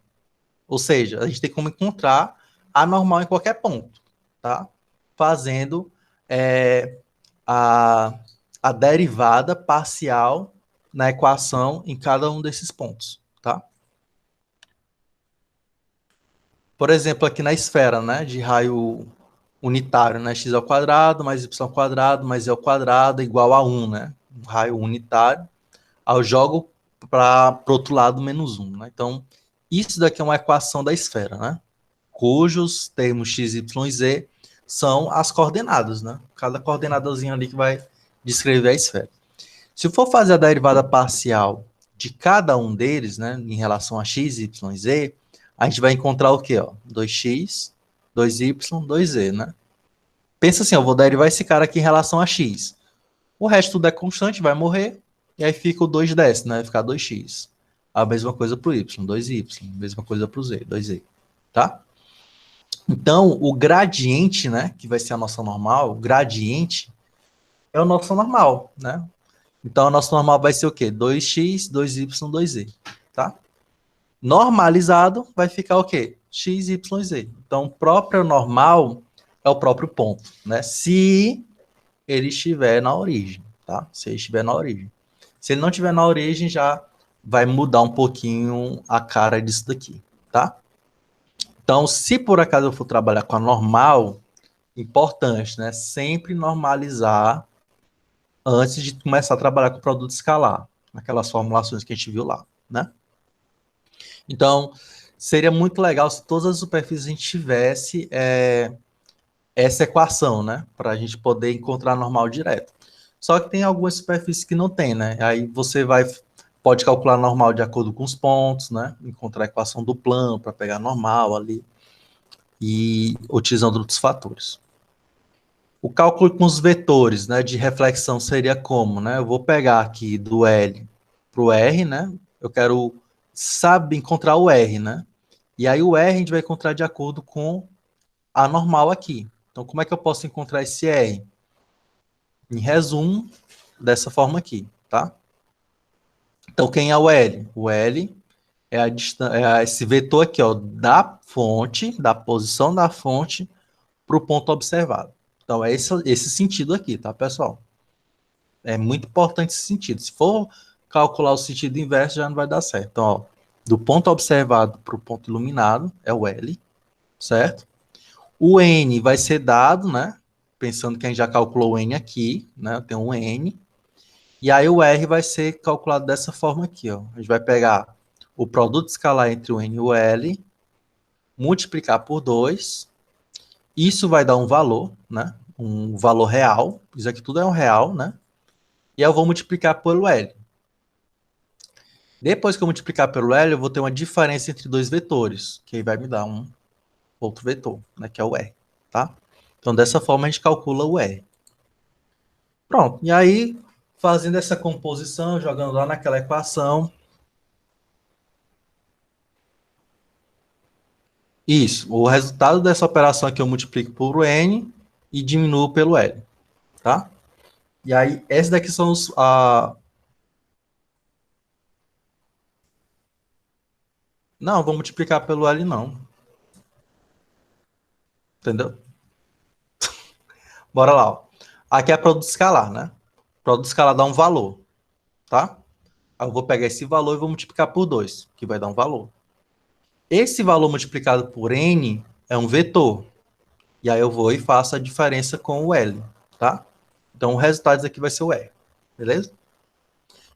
Ou seja, a gente tem como encontrar a normal em qualquer ponto, tá? Fazendo a, a derivada parcial na equação em cada um desses pontos, tá? Por exemplo, aqui na esfera, né, de raio unitário, né, x ao quadrado mais y ao quadrado mais z ao quadrado igual a 1, né? Um raio unitário. Aí eu jogo para o outro lado menos 1, né? Então, isso daqui é uma equação da esfera, né? Cujos termos x, y e z são as coordenadas, né? Cada coordenadazinha ali que vai descrever a esfera. Se eu for fazer a derivada parcial de cada um deles, né, em relação a x, y e z, a gente vai encontrar o quê? Ó? 2x, 2y, 2z, né? Pensa assim, eu vou derivar esse cara aqui em relação a x. O resto tudo é constante, vai morrer, e aí fica o 2 desce, né? Vai ficar 2x. A mesma coisa para o y, 2y. A mesma coisa para o z, 2z. Tá? Então, o gradiente, né? Que vai ser a nossa normal, o gradiente é o nosso normal, né? Então, a nossa normal vai ser o quê? 2x, 2y, 2z. Tá? Normalizado vai ficar o quê? X, y, z. Então, o próprio normal é o próprio ponto, né? Se ele estiver na origem, tá? Se ele estiver na origem. Se ele não estiver na origem, já vai mudar um pouquinho a cara disso daqui, tá? Então, se por acaso eu for trabalhar com a normal, importante, né? Sempre normalizar antes de começar a trabalhar com o produto escalar, aquelas formulações que a gente viu lá, né? Então, seria muito legal se todas as superfícies a gente tivesse essa equação, né? Para a gente poder encontrar a normal direto. Só que tem algumas superfícies que não tem, né? Aí você pode calcular a normal de acordo com os pontos, né? Encontrar a equação do plano para pegar a normal ali e utilizando outros fatores. O cálculo com os vetores, né, de reflexão seria como, né? Eu vou pegar aqui do L para o R, né? Eu quero saber encontrar o R, né? E aí o R a gente vai encontrar de acordo com a normal aqui. Então, como é que eu posso encontrar esse R? Em resumo, dessa forma aqui, tá? Então, quem é o L? O L é, esse vetor aqui, ó, da fonte, da posição da fonte para o ponto observado. Então, é esse sentido aqui, tá, pessoal? É muito importante esse sentido. Se for calcular o sentido inverso, já não vai dar certo. Então, ó, do ponto observado para o ponto iluminado, é o L, certo? O N vai ser dado, né? Pensando que a gente já calculou o N aqui, né? Tem um N. E aí o R vai ser calculado dessa forma aqui, ó. A gente vai pegar o produto escalar entre o N e o L, multiplicar por 2. Isso vai dar um valor, né? Um valor real. Isso aqui tudo é um real, né? E eu vou multiplicar pelo L. Depois que eu multiplicar pelo L, eu vou ter uma diferença entre dois vetores, que aí vai me dar um outro vetor, né? Que é o R, tá? Então, dessa forma, a gente calcula o R. Pronto. E aí, fazendo essa composição, jogando lá naquela equação. Isso. O resultado dessa operação aqui eu multiplico por N e diminuo pelo L, tá? E aí, esses daqui são os... Não, vou multiplicar pelo L não. Entendeu? Bora lá, ó. Aqui é produto escalar, né? Produto escalar dá um valor, tá? Aí eu vou pegar esse valor e vou multiplicar por 2, que vai dar um valor. Esse valor multiplicado por N é um vetor. E aí eu vou e faço a diferença com o L, tá? Então o resultado aqui vai ser o R, beleza?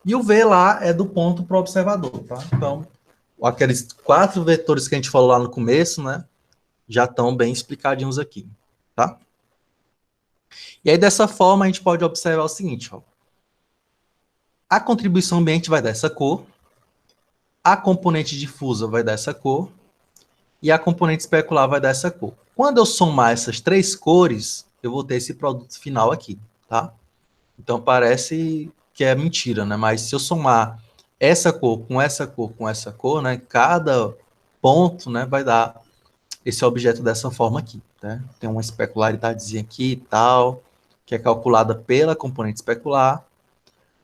E o V lá é do ponto para o observador, tá? Então, aqueles 4 vetores que a gente falou lá no começo, né? Já estão bem explicadinhos aqui, tá? E aí, dessa forma, a gente pode observar o seguinte, ó. A contribuição ambiente vai dar essa cor, a componente difusa vai dar essa cor, e a componente especular vai dar essa cor. Quando eu somar essas 3 cores, eu vou ter esse produto final aqui, tá? Então, parece que é mentira, né? Mas se eu somar essa cor com essa cor com essa cor, né? Cada ponto, né, vai dar esse objeto dessa forma aqui, né? Tem uma especularidadezinha aqui e tal, que é calculada pela componente especular.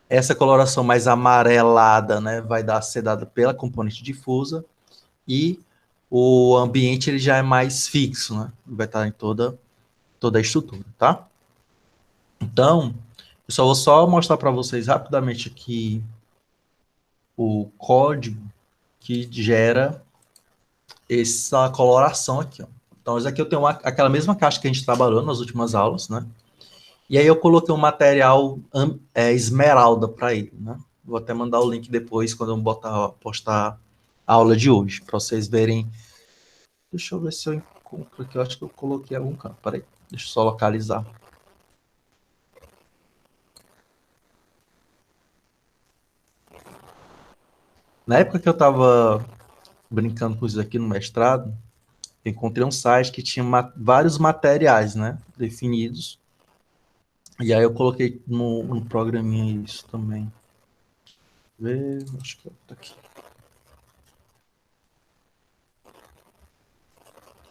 Essa coloração mais amarelada, né, vai ser dada pela componente difusa, e o ambiente ele já é mais fixo, né? Vai estar em toda a estrutura, tá? Então, eu só vou mostrar para vocês rapidamente aqui o código que gera essa coloração aqui, ó. Então, isso aqui eu tenho aquela mesma caixa que a gente trabalhou nas últimas aulas, né? E aí eu coloquei um material esmeralda para ele, né? Vou até mandar o link depois, quando eu postar a aula de hoje, para vocês verem. Deixa eu ver se eu encontro aqui, eu acho que eu coloquei algum campo. Peraí, deixa eu só localizar. Na época que eu estava brincando com isso aqui no mestrado, eu encontrei um site que tinha vários materiais, né, definidos. E aí eu coloquei no programinha isso também. Ver, acho que tá aqui.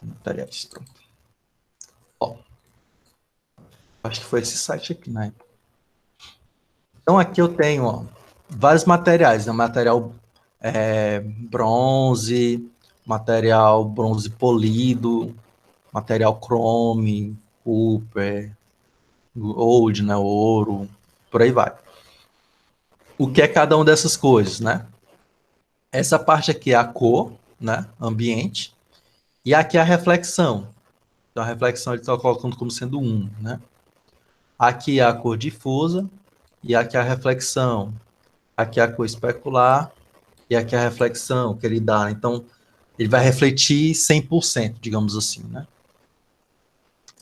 Materiais, pronto. Ó, acho que foi esse site aqui, né? Então aqui eu tenho, ó, vários materiais, né? Material material bronze polido, material chrome, copper, gold, né, ouro, por aí vai. O que é cada uma dessas coisas, né? Essa parte aqui é a cor, né, ambiente, e aqui é a reflexão. Então a reflexão ele está colocando como sendo 1, né? Aqui é a cor difusa, e aqui é a reflexão. Aqui é a cor especular, e aqui é a reflexão que ele dá. Então, ele vai refletir 100%, digamos assim, né?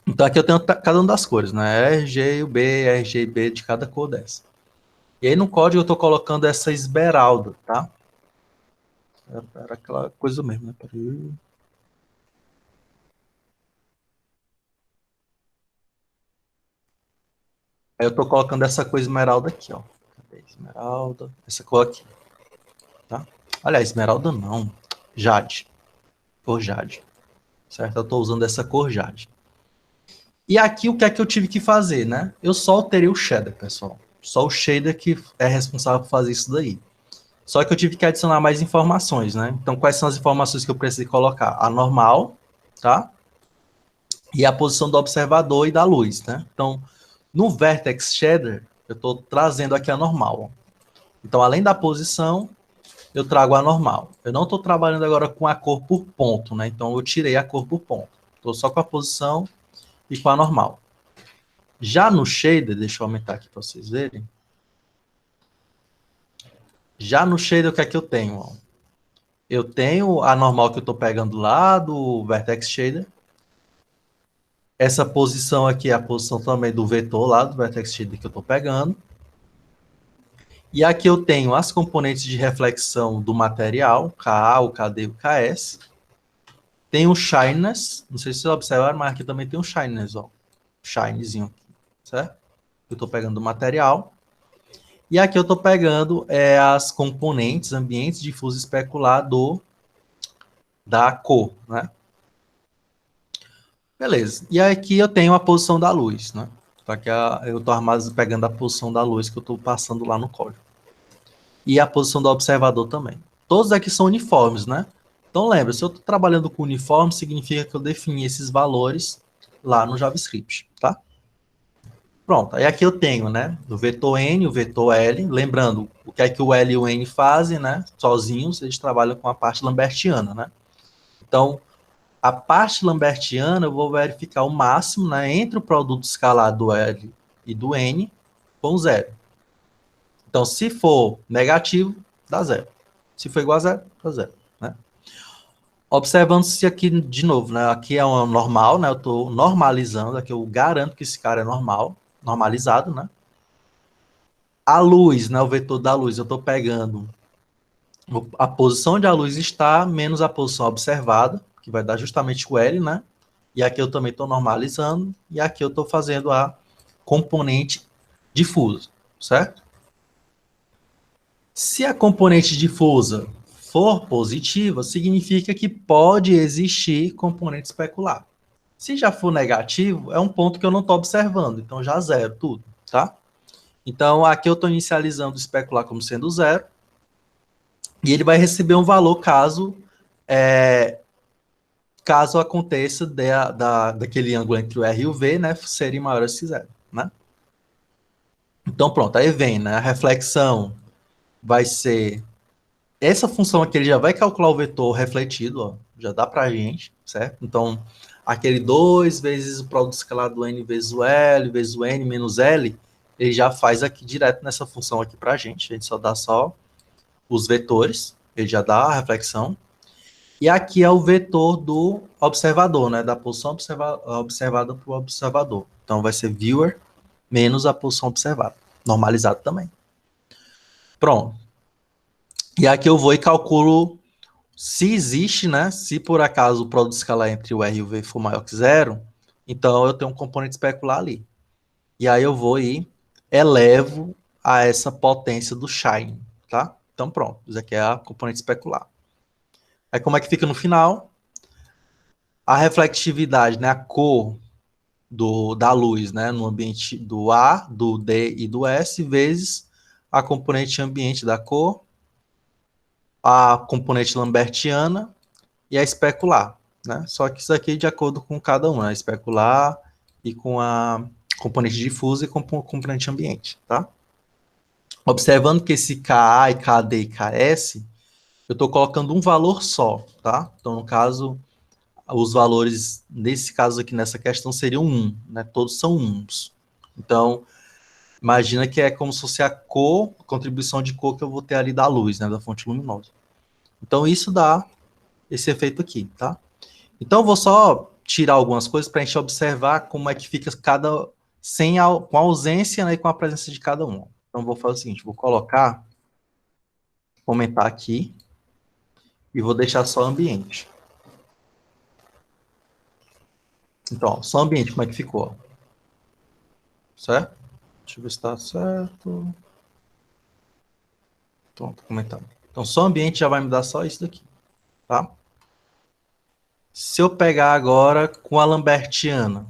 Então, aqui eu tenho cada uma das cores, né? RG e o B, RG e B de cada cor dessa. E aí, no código, eu estou colocando essa esmeralda, tá? Era aquela coisa mesmo, né? Peraí. Aí eu estou colocando essa cor esmeralda aqui, ó. Cadê? Esmeralda, essa cor aqui, tá? Aliás, esmeralda não, jade, cor jade, certo? Eu estou usando essa cor jade. E aqui, o que é que eu tive que fazer, né? Eu só alterei o shader, pessoal. Só o shader que é responsável por fazer isso daí. Só que eu tive que adicionar mais informações, né? Então, quais são as informações que eu precisei colocar? A normal, tá? E a posição do observador e da luz, né? Então, no Vertex Shader, eu estou trazendo aqui a normal. Então, além da posição, eu trago a normal. Eu não estou trabalhando agora com a cor por ponto, né? Então, eu tirei a cor por ponto. Estou só com a posição e com a normal. Já no shader, deixa eu aumentar aqui para vocês verem. Já no shader, o que é que eu tenho? Ó? Eu tenho a normal que eu estou pegando lá do Vertex Shader. Essa posição aqui é a posição também do vetor lá do Vertex Shader que eu estou pegando. E aqui eu tenho as componentes de reflexão do material, Ka, o Kd e o Ks. Tem o Shyness, não sei se vocês observaram, mas aqui também tem o Shyness, ó. Shinezinho aqui, certo? Eu estou pegando do material. E aqui eu estou pegando as componentes, ambientes, difuso especular da cor, né? Beleza. E aqui eu tenho a posição da luz, né? Então aqui eu estou pegando a posição da luz que eu estou passando lá no código. E a posição do observador também. Todos aqui são uniformes, né? Então lembra, se eu estou trabalhando com uniforme, significa que eu defini esses valores lá no JavaScript, tá? Pronto, aí aqui eu tenho, né, o vetor N, o vetor L, lembrando o que é que o L e o N fazem, né, sozinhos, eles trabalham com a parte lambertiana, né. Então, a parte lambertiana eu vou verificar o máximo, né, entre o produto escalar do L e do N com zero. Então, se for negativo, dá zero. Se for igual a zero, dá zero, né. Observando-se aqui de novo, né, aqui é uma normal, né, eu estou normalizando, aqui eu garanto que esse cara é normal, normalizado, né. A luz, né, o vetor da luz, eu estou pegando a posição onde a luz está menos a posição observada, que vai dar justamente o L, né? E aqui eu também estou normalizando, e aqui eu estou fazendo a componente difusa, certo? Se a componente difusa for positiva, significa que pode existir componente especular. Se já for negativo, é um ponto que eu não estou observando, então já zero tudo, tá? Então, aqui eu estou inicializando o especular como sendo zero, e ele vai receber um valor caso aconteça daquele ângulo entre o R e o V, né, serem maiores que zero, né? Então, pronto, aí vem, né, a reflexão vai ser... Essa função aqui, ele já vai calcular o vetor refletido, ó, já dá pra gente, certo? Então, aquele 2 vezes o produto escalar do N vezes o N menos L, ele já faz aqui direto nessa função aqui pra gente, a gente só dá só os vetores, ele já dá a reflexão. E aqui é o vetor do observador, né? Da posição observada para o observador. Então vai ser viewer menos a posição observada. Normalizado também. Pronto. E aqui eu vou e calculo se existe, né? Se por acaso o produto escalar entre o R e o V for maior que zero, então eu tenho um componente especular ali. E aí eu vou e elevo a essa potência do Shine, tá? Então pronto, isso aqui é a componente especular. Aí como é que fica no final? A reflectividade, né? A cor da luz, né, no ambiente do A, do D e do S, vezes a componente ambiente da cor, a componente lambertiana e a especular, né? Só que isso aqui é de acordo com cada um, né? Especular e com a componente difusa e com a componente ambiente, tá? Observando que esse Ka e Kd e Ks, eu estou colocando um valor só, tá? Então, no caso, os valores, nesse caso aqui, nessa questão, seriam 1, né? Todos são 1s. Então, imagina que é como se fosse a cor, a contribuição de cor que eu vou ter ali da luz, né? Da fonte luminosa. Então, isso dá esse efeito aqui, tá? Então, eu vou só tirar algumas coisas para a gente observar como é que fica cada... com a ausência, né, e com a presença de cada um. Então, vou fazer o seguinte, vou colocar, comentar aqui, e vou deixar só ambiente. Então, só ambiente, como é que ficou? Certo? Deixa eu ver se está certo. Pronto, comentando. Então, só ambiente já vai me dar só isso daqui, tá? Se eu pegar agora com a lambertiana,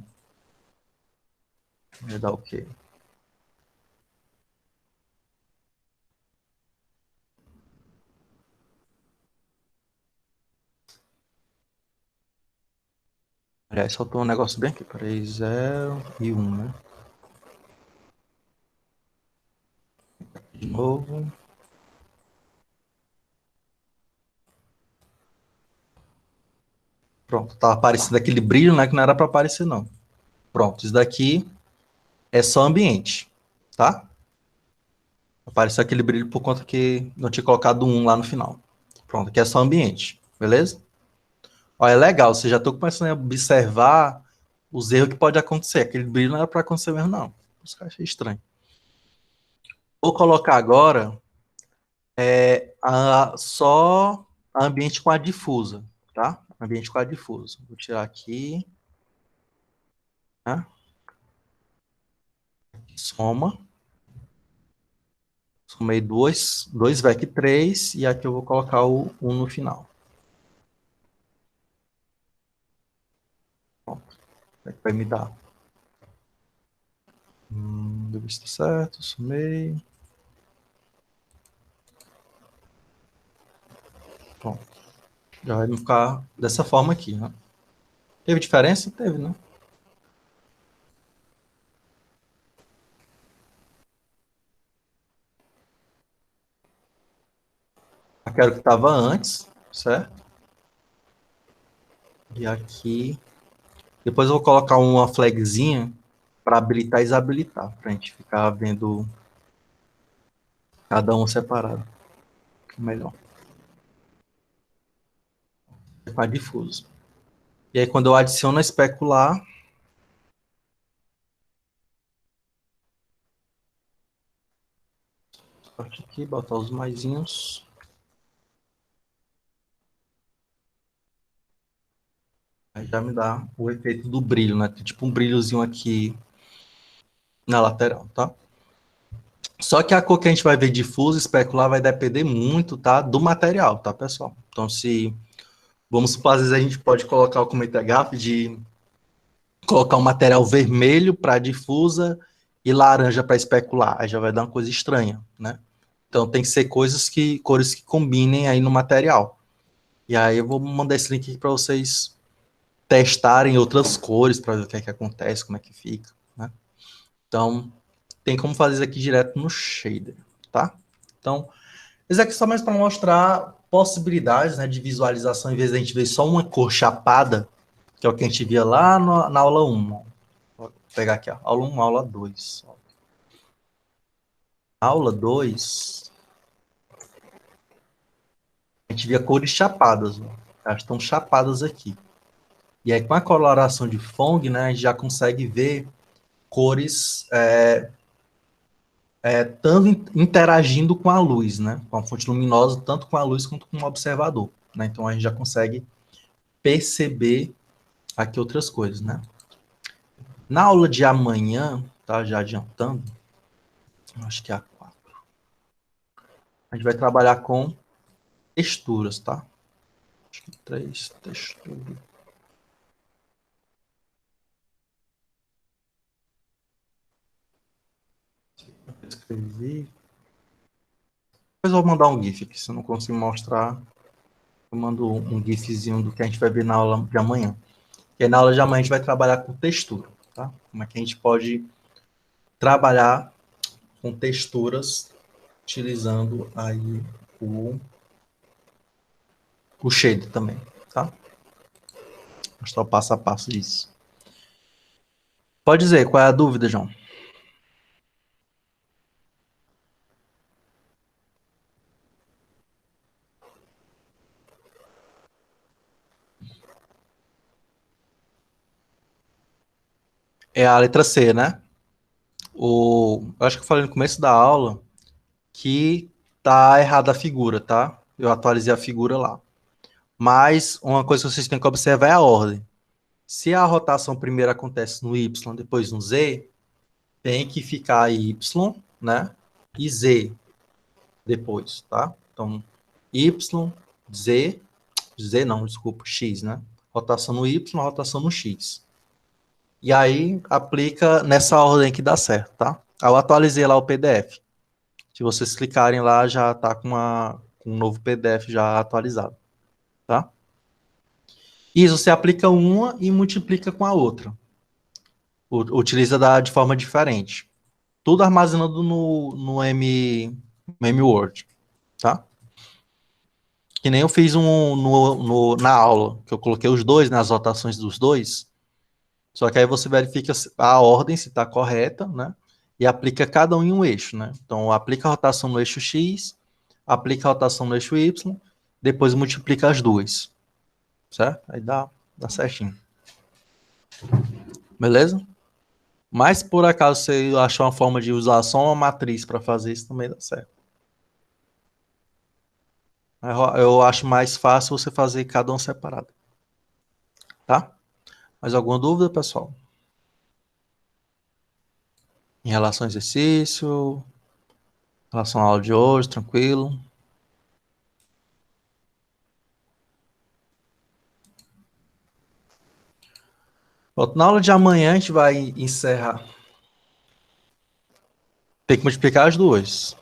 vai dar o quê? Aliás, faltou um negócio bem aqui. Peraí, 0 e 1, né? De novo. Pronto, tava aparecendo aquele brilho, né? Que não era para aparecer, não. Pronto, isso daqui é só ambiente, tá? Apareceu aquele brilho por conta que não tinha colocado um lá no final. Pronto, aqui é só ambiente, beleza? Olha, é legal, você já estou começando a observar os erros que pode acontecer. Aquele brilho não era para acontecer mesmo, não. Os caras achei estranho. Vou colocar agora só ambiente com a difusa, tá? Ambiente com a difusa. Vou tirar aqui, né? Soma. Somei dois VEC 3 e aqui eu vou colocar o 1 no final. Pronto. É que vai me dar. Deu visto certo, somei. Pronto. Já vai ficar dessa forma aqui, né? Teve diferença? Teve, né? Aqui era o que estava antes, certo? E aqui. Depois eu vou colocar uma flagzinha para habilitar e desabilitar, para a gente ficar vendo cada um separado. Melhor. Para difuso. E aí, quando eu adiciono a especular, parte aqui, botar os maisinhos. Aí já me dá o efeito do brilho, né? Tem tipo um brilhozinho aqui na lateral, tá? Só que a cor que a gente vai ver difuso e especular vai depender muito, tá? Do material, tá, pessoal? Então, se vamos supor, às vezes a gente pode colocar o cometa gaf de colocar um material vermelho para difusa e laranja para especular. Aí já vai dar uma coisa estranha, né? Então tem que ser cores que combinem aí no material. E aí eu vou mandar esse link aqui para vocês testarem outras cores para ver o que é que acontece, como é que fica, né? Então tem como fazer isso aqui direto no shader, tá? Então, isso aqui é só mais para mostrar possibilidades, né, de visualização, em vez de a gente ver só uma cor chapada, que é o que a gente via lá na aula 1. Vou pegar aqui, ó, aula 1, aula 2. Aula 2, a gente via cores chapadas, ó. Elas estão chapadas aqui. E aí, com a coloração de Phong, né, a gente já consegue ver cores tanto interagindo com a luz, né, com a fonte luminosa, tanto com a luz quanto com o observador. Né? Então, a gente já consegue perceber aqui outras coisas, né? Na aula de amanhã, tá, já adiantando, acho que é a 4, a gente vai trabalhar com texturas, tá? Acho que 3, textura. Escrevi. Depois eu vou mandar um GIF aqui, se eu não consigo mostrar, eu mando um GIFzinho do que a gente vai ver na aula de amanhã. E aí, na aula de amanhã a gente vai trabalhar com textura, tá? Como é que a gente pode trabalhar com texturas utilizando aí o shader também, tá? Mostrar o passo a passo disso. Pode dizer, qual é a dúvida, João? É a letra C, né? Eu acho que eu falei no começo da aula que tá errada a figura, tá? Eu atualizei a figura lá. Mas uma coisa que vocês têm que observar é a ordem. Se a rotação primeiro acontece no Y, depois no Z, tem que ficar Y, né? E Z depois, tá? Então, Y, Z, Z não, desculpa, X, né? Rotação no Y, rotação no X. E aí, aplica nessa ordem que dá certo, tá? Eu atualizei lá o PDF. Se vocês clicarem lá, já tá com um novo PDF já atualizado, tá? Isso, você aplica uma e multiplica com a outra. Utiliza de forma diferente. Tudo armazenando no M-Word, tá? Que nem eu fiz na aula, que eu coloquei os dois, nas rotações dos dois. Só que aí você verifica a ordem, se está correta, né? E aplica cada um em um eixo, né? Então, aplica a rotação no eixo X, aplica a rotação no eixo Y, depois multiplica as duas, certo? Aí dá certinho. Beleza? Mas, por acaso, você achar uma forma de usar só uma matriz para fazer isso, também dá certo. Eu acho mais fácil você fazer cada um separado. Tá? Mais alguma dúvida, pessoal? Em relação ao exercício, em relação à aula de hoje, tranquilo? Pronto, na aula de amanhã a gente vai encerrar. Tem que multiplicar as duas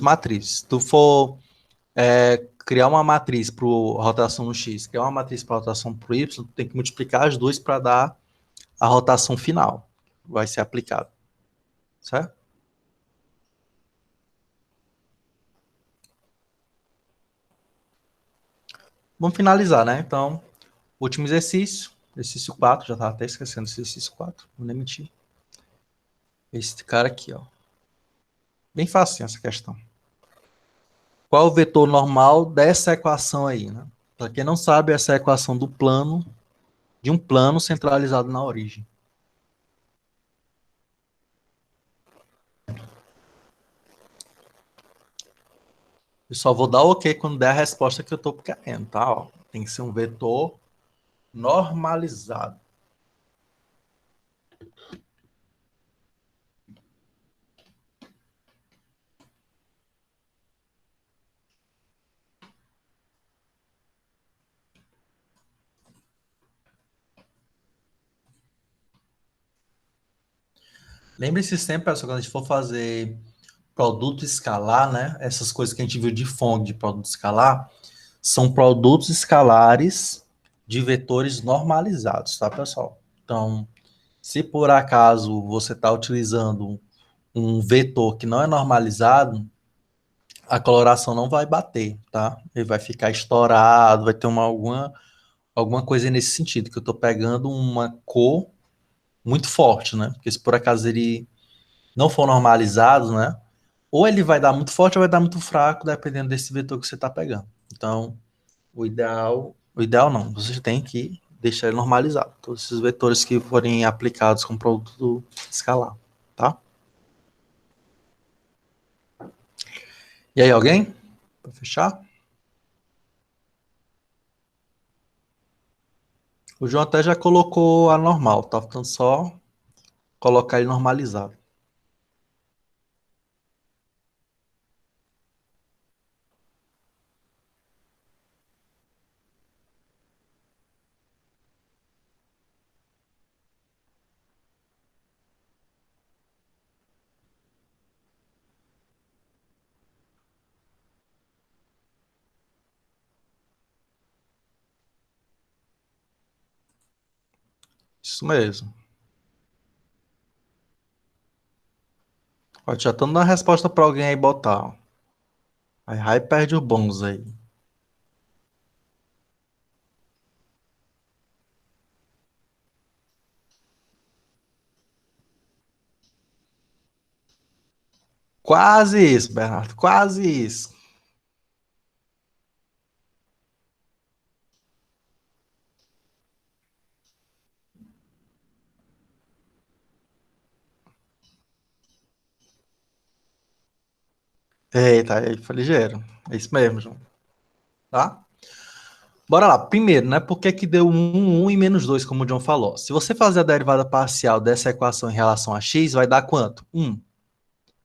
matrizes. Se tu for criar uma matriz para rotação no X, criar uma matriz para rotação para o Y, tu tem que multiplicar as duas para dar a rotação final. Vai ser aplicado. Certo? Vamos finalizar, né? Então, último exercício. Exercício 4, já estava até esquecendo do exercício 4, não nem mentir. Esse cara aqui, ó. Bem fácil essa questão. Qual o vetor normal dessa equação aí, né? Para quem não sabe, essa é a equação do plano, de um plano centralizado na origem. Eu só vou dar OK quando der a resposta que eu estou querendo, tá? Ó, tem que ser um vetor normalizado. Lembre-se sempre, pessoal, quando a gente for fazer produto escalar, né? Essas coisas que a gente viu de fonte de produto escalar, são produtos escalares de vetores normalizados, tá, pessoal? Então, se por acaso você está utilizando um vetor que não é normalizado, a coloração não vai bater, tá? Ele vai ficar estourado, vai ter alguma coisa nesse sentido, que eu estou pegando uma cor muito forte, né? Porque se por acaso ele não for normalizado, né? Ou ele vai dar muito forte ou vai dar muito fraco, dependendo desse vetor que você está pegando. Então, o ideal não, você tem que deixar ele normalizado. Todos esses vetores que forem aplicados com produto escalar, tá? E aí, alguém? Para fechar? O João até já colocou a normal, tá faltando só colocar ele normalizado. Isso mesmo. Ó, já estamos dando a resposta para alguém aí botar. Ó. Aí perde o bônus aí. Quase isso, Bernardo. Quase isso. Eita, aí foi ligeiro. É isso mesmo, João. Tá? Bora lá. Primeiro, né? Por que que deu 1 e menos 2, como o John falou? Se você fazer a derivada parcial dessa equação em relação a x, vai dar quanto? 1.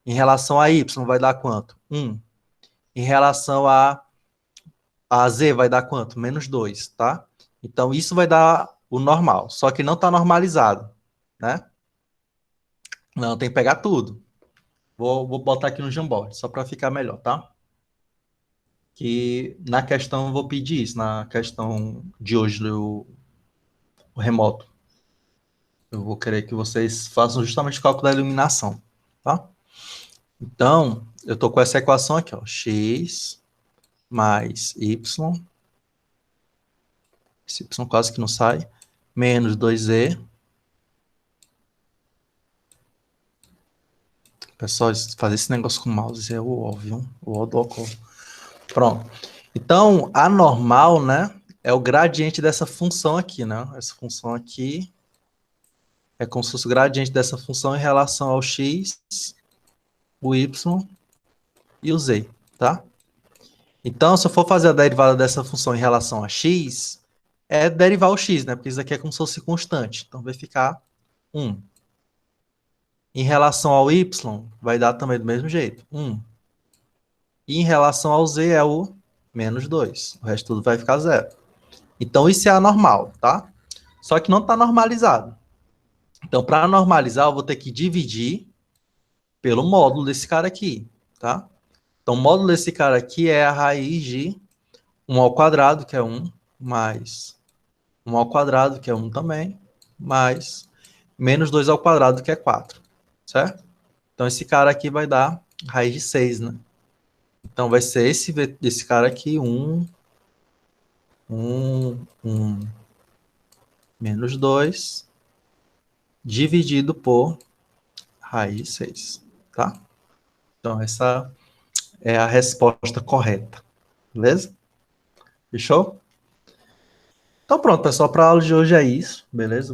Em relação a y, vai dar quanto? 1. Em relação a z, vai dar quanto? Menos 2, tá? Então, isso vai dar o normal. Só que não está normalizado, né? Não, tem que pegar tudo. Vou botar aqui no Jamboard, só para ficar melhor, tá? que na questão eu vou pedir isso, na questão de hoje do o remoto. Eu vou querer que vocês façam justamente o cálculo da iluminação, tá? Então, eu tô com essa equação aqui, ó, x mais y, esse y quase que não sai, menos 2e. Pessoal, fazer esse negócio com o mouse é o ó, viu? O ó do óculos. Pronto. Então, a normal, né, é o gradiente dessa função aqui, né? Essa função aqui é como se fosse o gradiente dessa função em relação ao x, o y e o z, tá? Então, se eu for fazer a derivada dessa função em relação a x, é derivar o x, né? Porque isso aqui é como se fosse constante. Então, vai ficar 1. Em relação ao y, vai dar também do mesmo jeito, 1. E em relação ao z é o menos 2. O resto tudo vai ficar zero. Então, isso é anormal, tá? Só que não está normalizado. Então, para normalizar, eu vou ter que dividir pelo módulo desse cara aqui, tá? Então, o módulo desse cara aqui é a raiz de 1 ao quadrado, que é 1, mais 1 ao quadrado, que é 1 também, mais menos 2 ao quadrado, que é 4, certo? Então, esse cara aqui vai dar raiz de 6, né? Então, vai ser esse cara aqui, 1, menos 2, dividido por raiz de 6, tá? Então, essa é a resposta correta, beleza? Fechou? Então, pronto, pessoal, para a aula de hoje é isso, beleza?